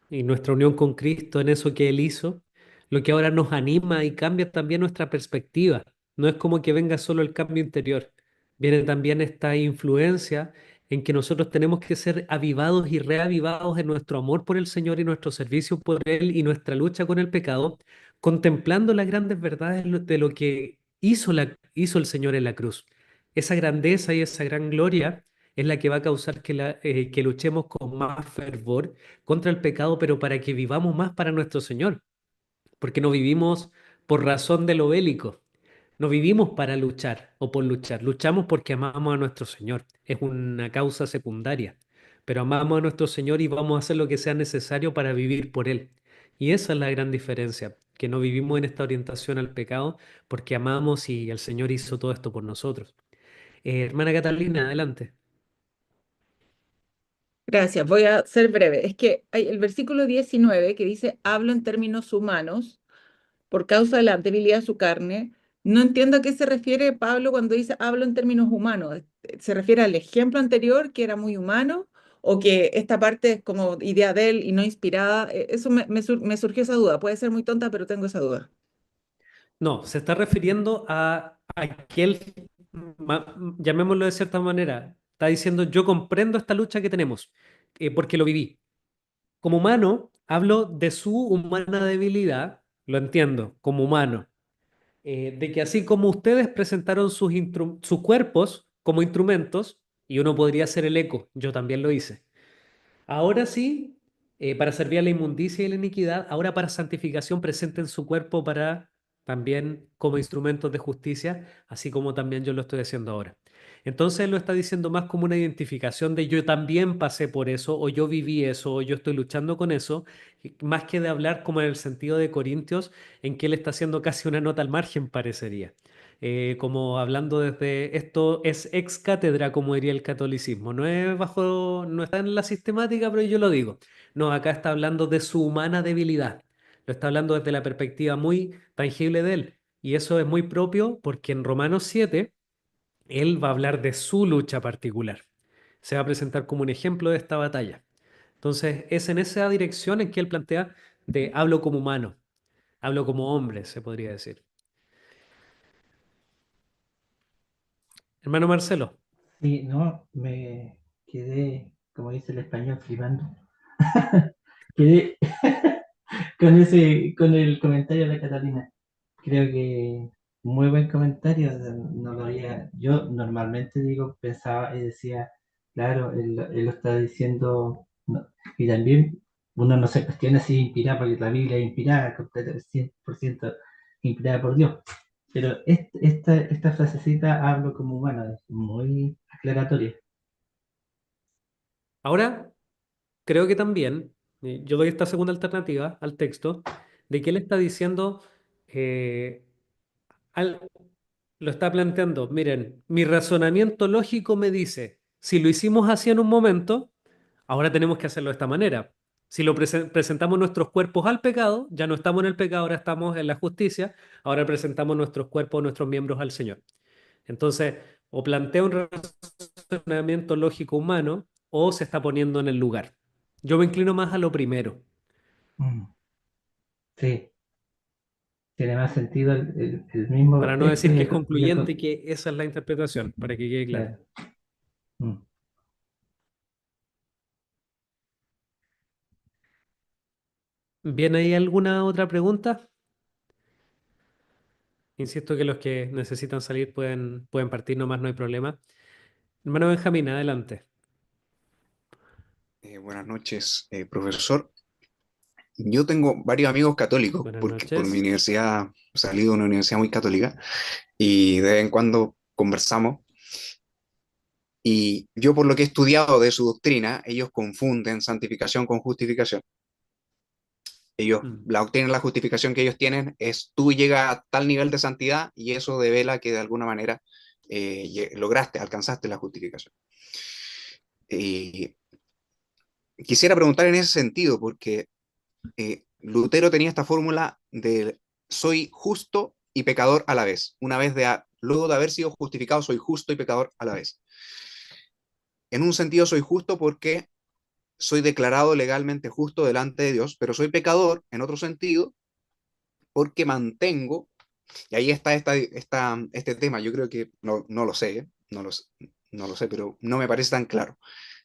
y nuestra unión con Cristo en eso que Él hizo, lo que ahora nos anima y cambia también nuestra perspectiva. No es como que venga solo el cambio interior, viene también esta influencia en que nosotros tenemos que ser avivados y reavivados en nuestro amor por el Señor y nuestro servicio por Él y nuestra lucha con el pecado, contemplando las grandes verdades de lo que hizo el Señor en la cruz. Esa grandeza y esa gran gloria es la que va a causar que luchemos con más fervor contra el pecado, pero para que vivamos más para nuestro Señor, porque no vivimos por razón de lo bélico, no vivimos para luchar o por luchar, luchamos porque amamos a nuestro Señor, es una causa secundaria, pero amamos a nuestro Señor y vamos a hacer lo que sea necesario para vivir por Él. Y esa es la gran diferencia, que no vivimos en esta orientación al pecado porque amamos y el Señor hizo todo esto por nosotros. Hermana Catalina, adelante. Gracias, voy a ser breve. Es que hay el versículo 19 que dice, hablo en términos humanos por causa de la debilidad de su carne. No entiendo a qué se refiere Pablo cuando dice hablo en términos humanos. ¿Se refiere al ejemplo anterior, que era muy humano, o que esta parte es como idea de él y no inspirada? Eso me surgió esa duda. Puede ser muy tonta, pero tengo esa duda. No, se está refiriendo a aquel, llamémoslo de cierta manera, está diciendo yo comprendo esta lucha que tenemos, porque lo viví. Como humano, hablo de su humana debilidad, lo entiendo, como humano, de que así como ustedes presentaron sus cuerpos como instrumentos, y uno podría ser el eco, yo también lo hice. Ahora sí, para servir a la inmundicia y la iniquidad, ahora para santificación presenten su cuerpo para también como instrumentos de justicia, así como también yo lo estoy haciendo ahora. Entonces él lo está diciendo más como una identificación de yo también pasé por eso, o yo viví eso, o yo estoy luchando con eso, más que de hablar como en el sentido de Corintios, en que él está haciendo casi una nota al margen, parecería. Como hablando desde esto es ex cátedra, como diría el catolicismo. No es bajo, no está en la sistemática, pero yo lo digo. No, acá está hablando de su humana debilidad. Lo está hablando desde la perspectiva muy tangible de él. Y eso es muy propio porque en Romanos 7 él va a hablar de su lucha particular. Se va a presentar como un ejemplo de esta batalla. Entonces, es en esa dirección en que él plantea de hablo como humano, hablo como hombre, se podría decir. Hermano Marcelo, Sí, no, me quedé, como dice el español, flipando. Quedé con el comentario de la Catalina. Creo que muy buen comentario. No lo había, yo normalmente digo, pensaba y decía, claro, él lo está diciendo, y también uno no se cuestiona si es inspirada, porque la Biblia es inspirada, completa, 100% inspirada por Dios. Pero esta frasecita, hablo como humano, es muy aclaratoria. ahora creo que también, yo doy esta segunda alternativa al texto, de que él está diciendo, eh, al- lo está planteando, miren, mi razonamiento lógico me dice, si lo hicimos así en un momento, ahora tenemos que hacerlo de esta manera. Si lo presentamos nuestros cuerpos al pecado, ya no estamos en el pecado, ahora estamos en la justicia, ahora presentamos nuestros cuerpos, nuestros miembros al Señor. Entonces, o plantea un razonamiento lógico humano o se está poniendo en el lugar. Yo me inclino más a lo primero, Mm, sí, tiene más sentido el mismo para no texto decir y que es concluyente y que esa es la interpretación, para que quede claro. claro. Mm. ¿Bien ahí alguna otra pregunta? Insisto que los que necesitan salir pueden partir nomás, no hay problema. Hermano Benjamín, adelante. Buenas noches, profesor. Yo tengo varios amigos católicos Buenas porque por mi noches. universidad he salido de una universidad muy católica y de vez en cuando conversamos. Y yo por lo que he estudiado de su doctrina, ellos confunden santificación con justificación. Ellos, Mm. la doctrina de la justificación que ellos tienen es tú llegas a tal nivel de santidad y eso devela que de alguna manera lograste, alcanzaste la justificación. Y quisiera preguntar en ese sentido, porque Lutero tenía esta fórmula de soy justo y pecador a la vez. Luego de haber sido justificado, soy justo y pecador a la vez. En un sentido soy justo porque soy declarado legalmente justo delante de Dios, pero soy pecador en otro sentido porque mantengo, y ahí está este tema, yo creo que no lo sé, no lo sé, pero no me parece tan claro,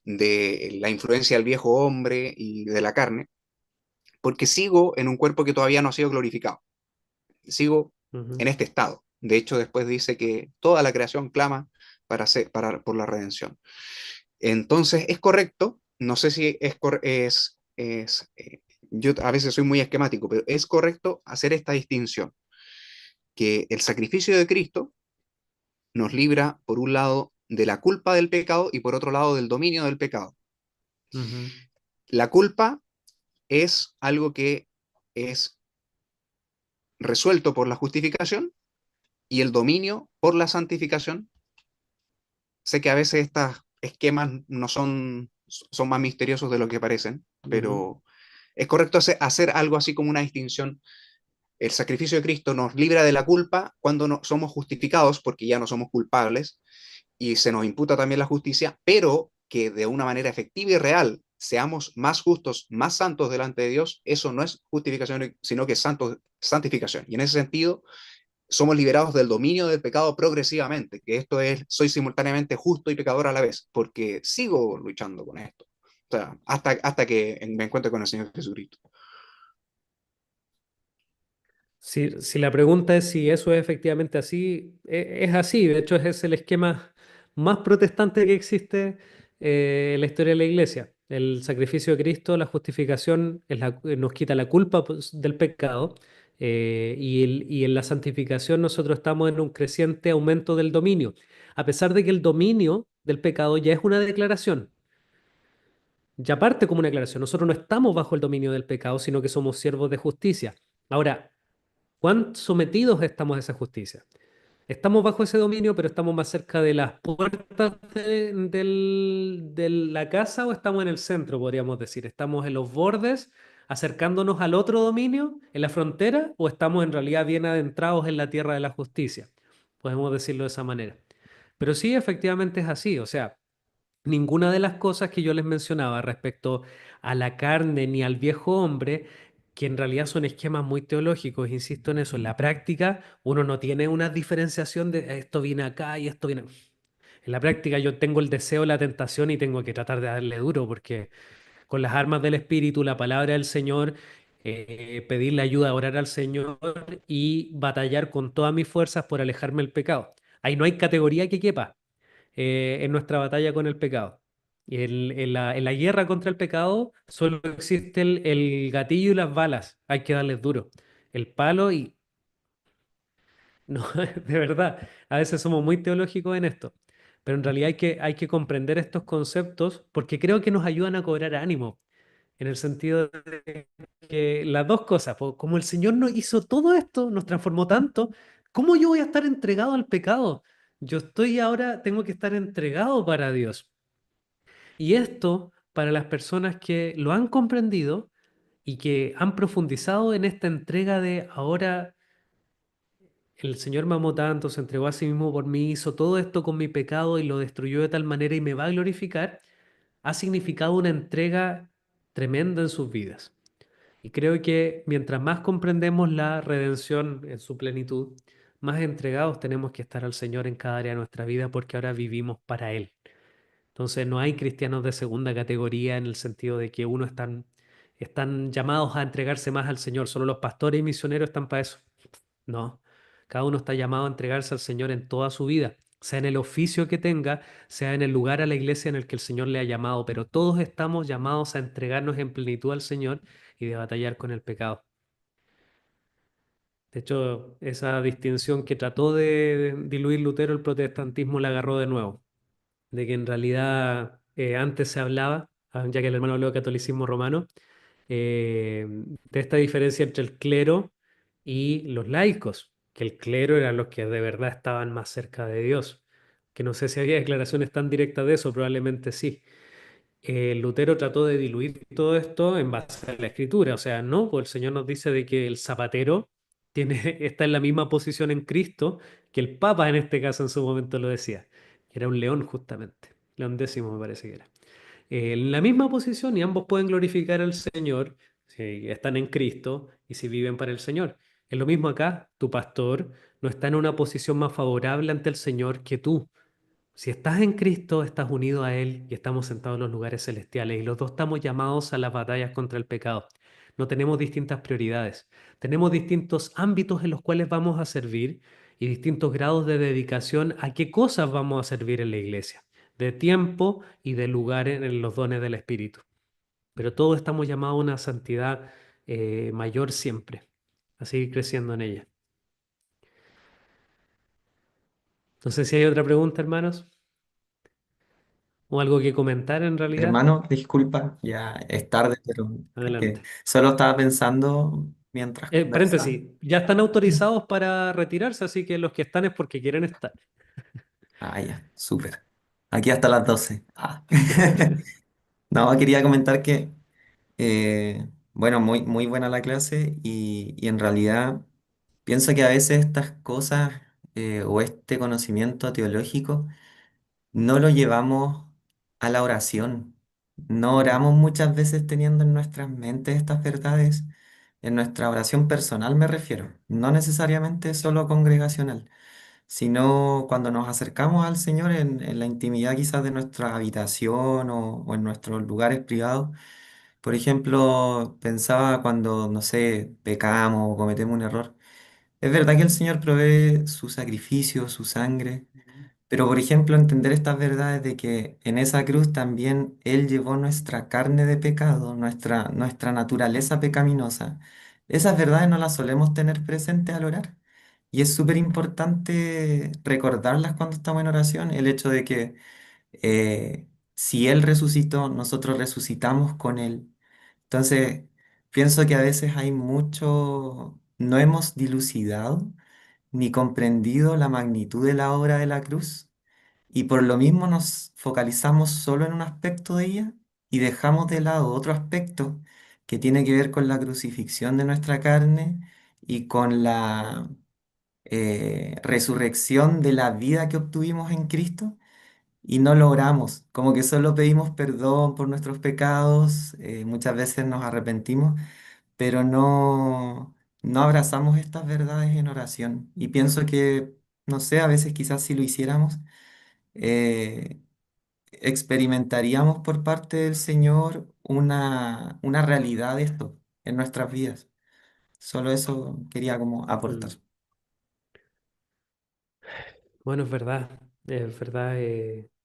de la influencia del viejo hombre y de la carne, porque sigo en un cuerpo que todavía no ha sido glorificado. Sigo Ujú. en este estado. De hecho, después dice que toda la creación clama por la redención. Entonces, es correcto, no sé si yo a veces soy muy esquemático, pero es correcto hacer esta distinción, que el sacrificio de Cristo nos libra, por un lado, de la culpa del pecado y por otro lado, del dominio del pecado. Ujú. La culpa es algo que es resuelto por la justificación y el dominio por la santificación. Sé que a veces estos esquemas no son más misteriosos de lo que parecen, Ujú. pero es correcto hacer algo así como una distinción. El sacrificio de Cristo nos libra de la culpa cuando no, somos justificados porque ya no somos culpables y se nos imputa también la justicia, pero que de una manera efectiva y real seamos más justos, más santos delante de Dios, eso no es justificación, sino que es santificación. Y en ese sentido, somos liberados del dominio del pecado progresivamente, que esto es, soy simultáneamente justo y pecador a la vez, porque sigo luchando con esto. O sea, hasta que me encuentre con el Señor Jesucristo. Si la pregunta es si eso es efectivamente así, es así. De hecho, es el esquema más protestante que existe en la historia de la Iglesia. El sacrificio de Cristo, la justificación, nos quita la culpa pues, del pecado y en la santificación nosotros estamos en un creciente aumento del dominio, a pesar de que el dominio del pecado ya es una declaración, ya parte como una declaración. Nosotros no estamos bajo el dominio del pecado, sino que somos siervos de justicia. Ahora, ¿cuán sometidos estamos a esa justicia? Estamos bajo ese dominio, pero estamos más cerca de las puertas de la casa o estamos en el centro, podríamos decir. ¿Estamos en los bordes, acercándonos al otro dominio, en la frontera, o estamos en realidad bien adentrados en la tierra de la justicia? Podemos decirlo de esa manera. Pero sí, efectivamente es así. O sea, ninguna de las cosas que yo les mencionaba respecto a la carne ni al viejo hombre, que en realidad son esquemas muy teológicos, insisto en eso, en la práctica uno no tiene una diferenciación de esto viene acá y esto viene. En la práctica yo tengo el deseo, la tentación y tengo que tratar de darle duro porque con las armas del Espíritu, la palabra del Señor, pedirle ayuda, orar al Señor y batallar con todas mis fuerzas por alejarme del pecado. Ahí no hay categoría que quepa en nuestra batalla con el pecado. Y en la guerra contra el pecado solo existe el gatillo y las balas. Hay que darles duro. El palo y... No, de verdad, a veces somos muy teológicos en esto. Pero en realidad hay que comprender estos conceptos porque creo que nos ayudan a cobrar ánimo. En el sentido de que las dos cosas, como el Señor nos hizo todo esto, nos transformó tanto, ¿cómo yo voy a estar entregado al pecado? Yo estoy ahora, tengo que estar entregado para Dios. Y esto, para las personas que lo han comprendido y que han profundizado en esta entrega de ahora el Señor me amó tanto, se entregó a sí mismo por mí, hizo todo esto con mi pecado y lo destruyó de tal manera y me va a glorificar, ha significado una entrega tremenda en sus vidas. Y creo que mientras más comprendemos la redención en su plenitud, más entregados tenemos que estar al Señor en cada área de nuestra vida porque ahora vivimos para Él. Entonces no hay cristianos de segunda categoría en el sentido de que uno están llamados a entregarse más al Señor. Solo los pastores y misioneros están para eso. No, cada uno está llamado a entregarse al Señor en toda su vida, sea en el oficio que tenga, sea en el lugar a la iglesia en el que el Señor le ha llamado, pero todos estamos llamados a entregarnos en plenitud al Señor y de batallar con el pecado. De hecho, esa distinción que trató de diluir Lutero, el protestantismo la agarró de nuevo, de que en realidad antes se hablaba, ya que el hermano habló de catolicismo romano, de esta diferencia entre el clero y los laicos, que el clero eran los que de verdad estaban más cerca de Dios, que no sé si había declaraciones tan directas de eso, probablemente sí. Lutero trató de diluir todo esto en base a la escritura, o sea, no, pues el Señor nos dice de que el zapatero está en la misma posición en Cristo que el Papa en este caso en su momento lo decía, que era un león justamente, León X me parece que era en la misma posición y ambos pueden glorificar al Señor si están en Cristo y si viven para el Señor. Es lo mismo acá, tu pastor no está en una posición más favorable ante el Señor que tú. Si estás en Cristo, estás unido a Él y estamos sentados en los lugares celestiales y los dos estamos llamados a las batallas contra el pecado. No tenemos distintas prioridades, tenemos distintos ámbitos en los cuales vamos a servir y distintos grados de dedicación a qué cosas vamos a servir en la iglesia, de tiempo y de lugar en los dones del Espíritu. Pero todos estamos llamados a una santidad mayor siempre, a seguir creciendo en ella. No sé si hay otra pregunta, hermanos, o algo que comentar en realidad. Hermano, disculpa, ya es tarde, pero Adelante. solo estaba pensando mientras conversaba. Paréntesis, ya están autorizados para retirarse, así que los que están es porque quieren estar. Ah, ya, súper. Aquí hasta las 12. Ah. No, quería comentar que, bueno, muy buena la clase y en realidad pienso que a veces estas cosas o este conocimiento teológico no lo llevamos a la oración. No oramos muchas veces teniendo en nuestras mentes estas verdades, en nuestra oración personal me refiero, no necesariamente solo congregacional, sino cuando nos acercamos al Señor en la intimidad quizás de nuestra habitación o en nuestros lugares privados. Por ejemplo, pensaba cuando, no sé, pecamos o cometemos un error. Es verdad que el Señor provee su sacrificio, su sangre, pero por ejemplo, entender estas verdades de que en esa cruz también Él llevó nuestra carne de pecado, nuestra naturaleza pecaminosa, esas verdades no las solemos tener presentes al orar. Y es súper importante recordarlas cuando estamos en oración, el hecho de que si Él resucitó, nosotros resucitamos con Él. Entonces, pienso que a veces hay mucho, no hemos dilucidado ni comprendido la magnitud de la obra de la cruz y por lo mismo nos focalizamos solo en un aspecto de ella y dejamos de lado otro aspecto que tiene que ver con la crucifixión de nuestra carne y con la resurrección de la vida que obtuvimos en Cristo y no logramos, como que solo pedimos perdón por nuestros pecados, muchas veces nos arrepentimos, pero no abrazamos estas verdades en oración. Y pienso que, no sé, a veces quizás si lo hiciéramos, eh, experimentaríamos por parte del Señor una realidad de esto en nuestras vidas. Solo eso quería como aportar. Mm. Bueno, es verdad.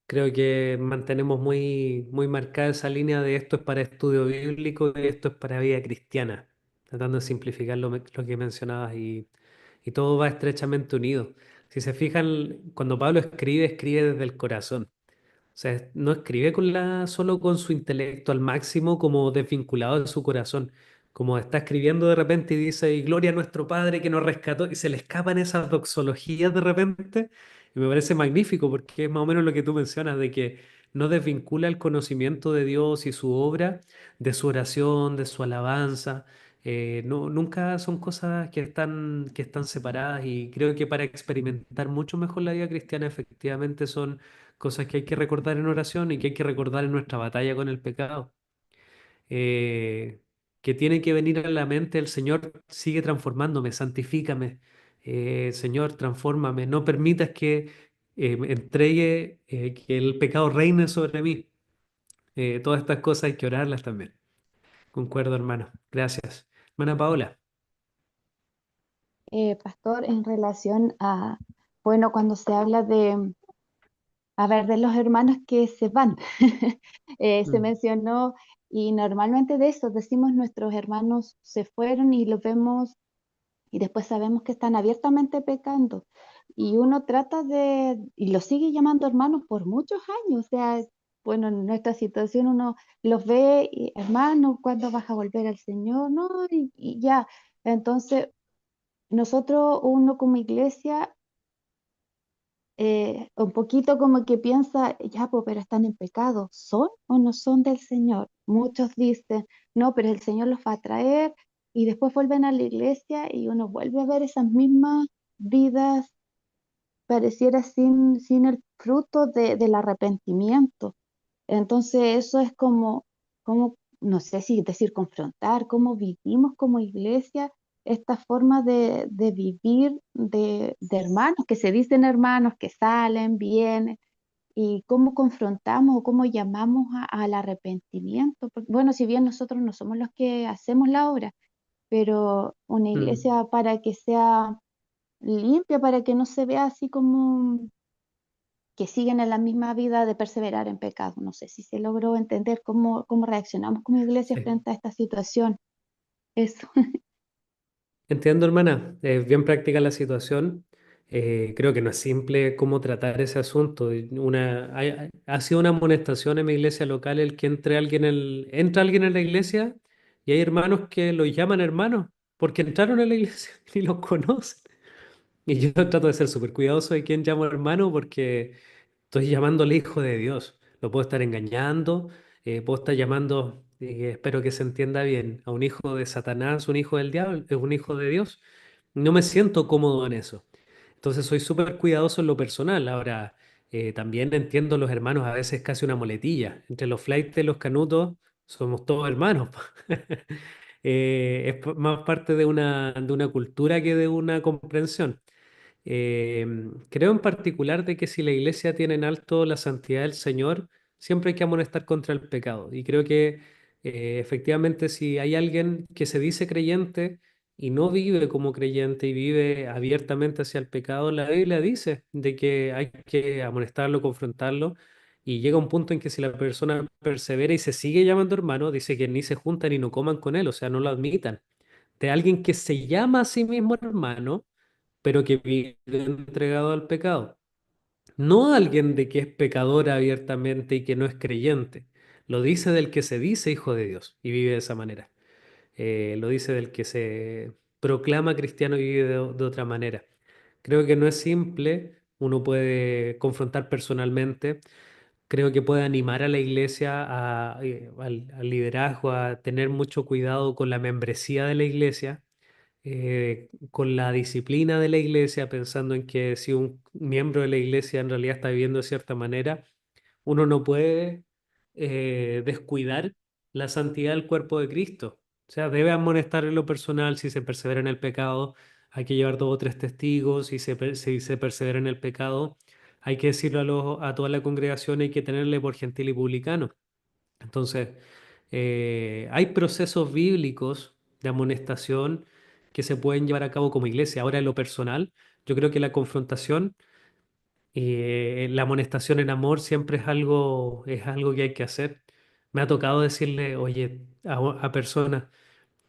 Creo que mantenemos muy marcada esa línea de esto es para estudio bíblico y esto es para vida cristiana, tratando de simplificar lo que mencionabas y todo va estrechamente unido. Si se fijan, cuando Pablo escribe, escribe desde el corazón. O sea, no escribe solo con su intelecto al máximo, como desvinculado de su corazón. Como está escribiendo de repente y dice, y gloria a nuestro Padre que nos rescató, y se le escapan esas doxologías de repente, y me parece magnífico porque es más o menos lo que tú mencionas, de que no desvincula el conocimiento de Dios y su obra de su oración, de su alabanza. No, nunca son cosas que están separadas y creo que para experimentar mucho mejor la vida cristiana efectivamente son cosas que hay que recordar en oración y que hay que recordar en nuestra batalla con el pecado. Eh, que tiene que venir a la mente el Señor, sigue transformándome, santifícame. Señor, transfórmame. No permitas que me entregue, que el pecado reine sobre mí. Todas estas cosas hay que orarlas también. Concuerdo, hermano. Gracias. Hermana Paola. Pastor, en relación a, bueno, cuando se habla de, a ver, de los hermanos que se van, se Mm, mencionó, y normalmente de eso decimos nuestros hermanos se fueron y los vemos y después sabemos que están abiertamente pecando. Y uno trata de, y los sigue llamando hermanos por muchos años. O sea, bueno, en nuestra situación uno los ve, y, hermano, ¿cuándo vas a volver al Señor? No, y ya. Entonces, nosotros, uno como iglesia, un poquito como que piensa, ya, pues, pero están en pecado, ¿son o no son del Señor? Muchos dicen, no, pero el Señor los va a traer y después vuelven a la iglesia y uno vuelve a ver esas mismas vidas, pareciera sin el fruto del arrepentimiento. Entonces eso es como, no sé si decir confrontar, cómo vivimos como iglesia esta forma de vivir de hermanos, que se dicen hermanos, que salen, vienen, y cómo confrontamos o cómo llamamos al arrepentimiento. Porque, bueno, si bien nosotros no somos los que hacemos la obra, pero una mm. iglesia para que sea limpia, para que no se vea así como que siguen en la misma vida de perseverar en pecado. No sé si se logró entender cómo reaccionamos como iglesia Sí. frente a esta situación. Eso. Entiendo, hermana, es bien práctica la situación. Creo que no es simple cómo tratar ese asunto. Ha sido una amonestación en mi iglesia local el que entra alguien en la iglesia y hay hermanos que los llaman hermanos porque entraron a la iglesia y los conocen. Y yo trato de ser súper cuidadoso de quién llamo hermano porque estoy llamándole hijo de Dios. Lo puedo estar engañando, puedo estar llamando, espero que se entienda bien, a un hijo de Satanás, un hijo del diablo, es un hijo de Dios. No me siento cómodo en eso. Entonces soy súper cuidadoso en lo personal. Ahora, también entiendo los hermanos a veces casi una muletilla. Entre los flaites y los canutos somos todos hermanos. Más parte de una cultura que de una comprensión. Creo en particular de que si la iglesia tiene en alto la santidad del Señor, siempre hay que amonestar contra el pecado. Y creo que efectivamente si hay alguien que se dice creyente y no vive como creyente y vive abiertamente hacia el pecado, la Biblia dice de que hay que amonestarlo, confrontarlo. Y llega un punto en que si la persona persevera y se sigue llamando hermano, dice que ni se juntan y no coman con él, o sea, no lo admitan. de alguien que se llama a sí mismo hermano, pero que vive entregado al pecado. No alguien de que es pecador abiertamente y que no es creyente. Lo dice del que se dice hijo de Dios y vive de esa manera. Lo dice del que se proclama cristiano y vive de otra manera. Creo que no es simple, uno puede confrontar personalmente, creo que puede animar a la iglesia, al liderazgo, a tener mucho cuidado con la membresía de la iglesia, con la disciplina de la iglesia, pensando en que si un miembro de la iglesia en realidad está viviendo de cierta manera, uno no puede descuidar la santidad del cuerpo de Cristo. O sea, debe amonestar en lo personal si se persevera en el pecado, hay que llevar dos o tres testigos, si se persevera en el pecado, hay que decirlo a toda la congregación, hay que tenerle por gentil y publicano. Entonces, hay procesos bíblicos de amonestación que se pueden llevar a cabo como iglesia. Ahora, en lo personal, yo creo que la confrontación y la amonestación en amor siempre es algo que hay que hacer. Me ha tocado decirle, oye, a personas,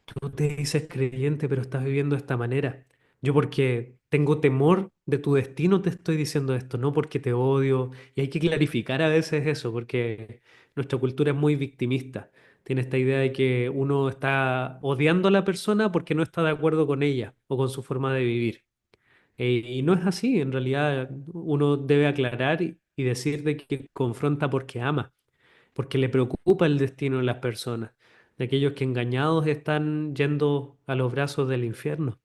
tú te dices creyente, pero estás viviendo de esta manera. Yo porque tengo temor de tu destino te estoy diciendo esto, no porque te odio. Y hay que clarificar a veces eso, porque nuestra cultura es muy victimista. Tiene esta idea de que uno está odiando a la persona porque no está de acuerdo con ella o con su forma de vivir. Y no es así, en realidad uno debe aclarar y decir de que confronta porque ama, porque le preocupa el destino de las personas, de aquellos que engañados están yendo a los brazos del infierno.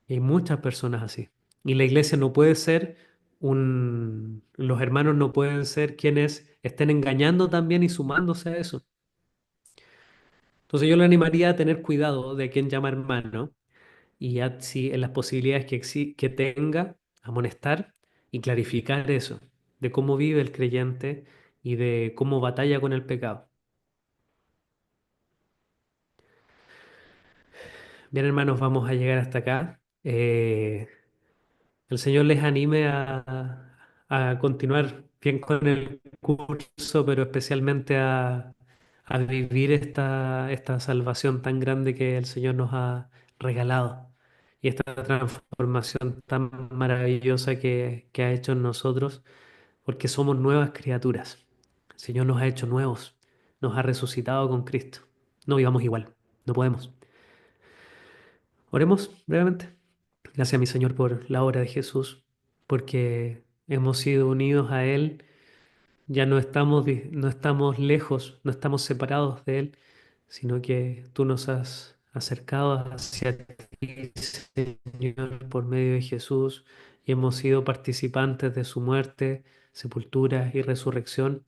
Y hay muchas personas así. Y la iglesia no puede ser los hermanos no pueden ser quienes estén engañando también y sumándose a eso. Entonces yo le animaría a tener cuidado de quién llama hermano y ya si en las posibilidades que tenga, amonestar y clarificar eso, de cómo vive el creyente y de cómo batalla con el pecado. Bien, hermanos, vamos a llegar hasta acá. El Señor les anime a continuar bien con el curso, pero especialmente a vivir esta salvación tan grande que el Señor nos ha regalado y esta transformación tan maravillosa que ha hecho en nosotros, porque somos nuevas criaturas. El Señor nos ha hecho nuevos, nos ha resucitado con Cristo. No vivamos igual, no podemos. Oremos brevemente. Gracias, mi Señor, por la obra de Jesús, porque hemos sido unidos a Él, ya no estamos lejos, no estamos separados de Él, sino que tú nos has acercado hacia ti, Señor, por medio de Jesús, y hemos sido participantes de su muerte, sepultura y resurrección.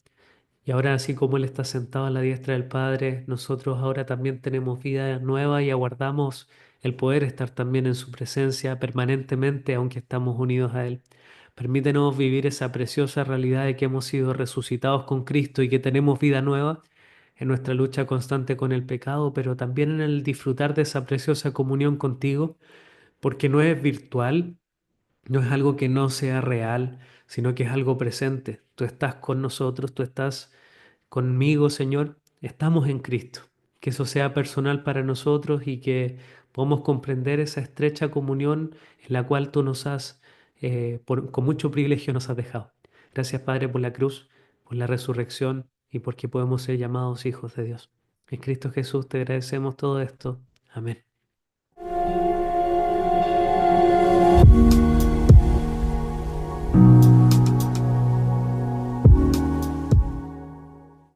Y ahora, así como Él está sentado a la diestra del Padre, nosotros ahora también tenemos vida nueva y aguardamos el poder estar también en su presencia permanentemente, aunque estamos unidos a Él. Permítenos vivir esa preciosa realidad de que hemos sido resucitados con Cristo y que tenemos vida nueva en nuestra lucha constante con el pecado, pero también en el disfrutar de esa preciosa comunión contigo, porque no es virtual, no es algo que no sea real, sino que es algo presente. Tú estás con nosotros, tú estás conmigo, Señor, estamos en Cristo. Que eso sea personal para nosotros y que podamos comprender esa estrecha comunión en la cual tú nos has, con mucho privilegio nos has dejado. Gracias, Padre, por la cruz, por la resurrección y porque podemos ser llamados hijos de Dios. En Cristo Jesús te agradecemos todo esto. Amén.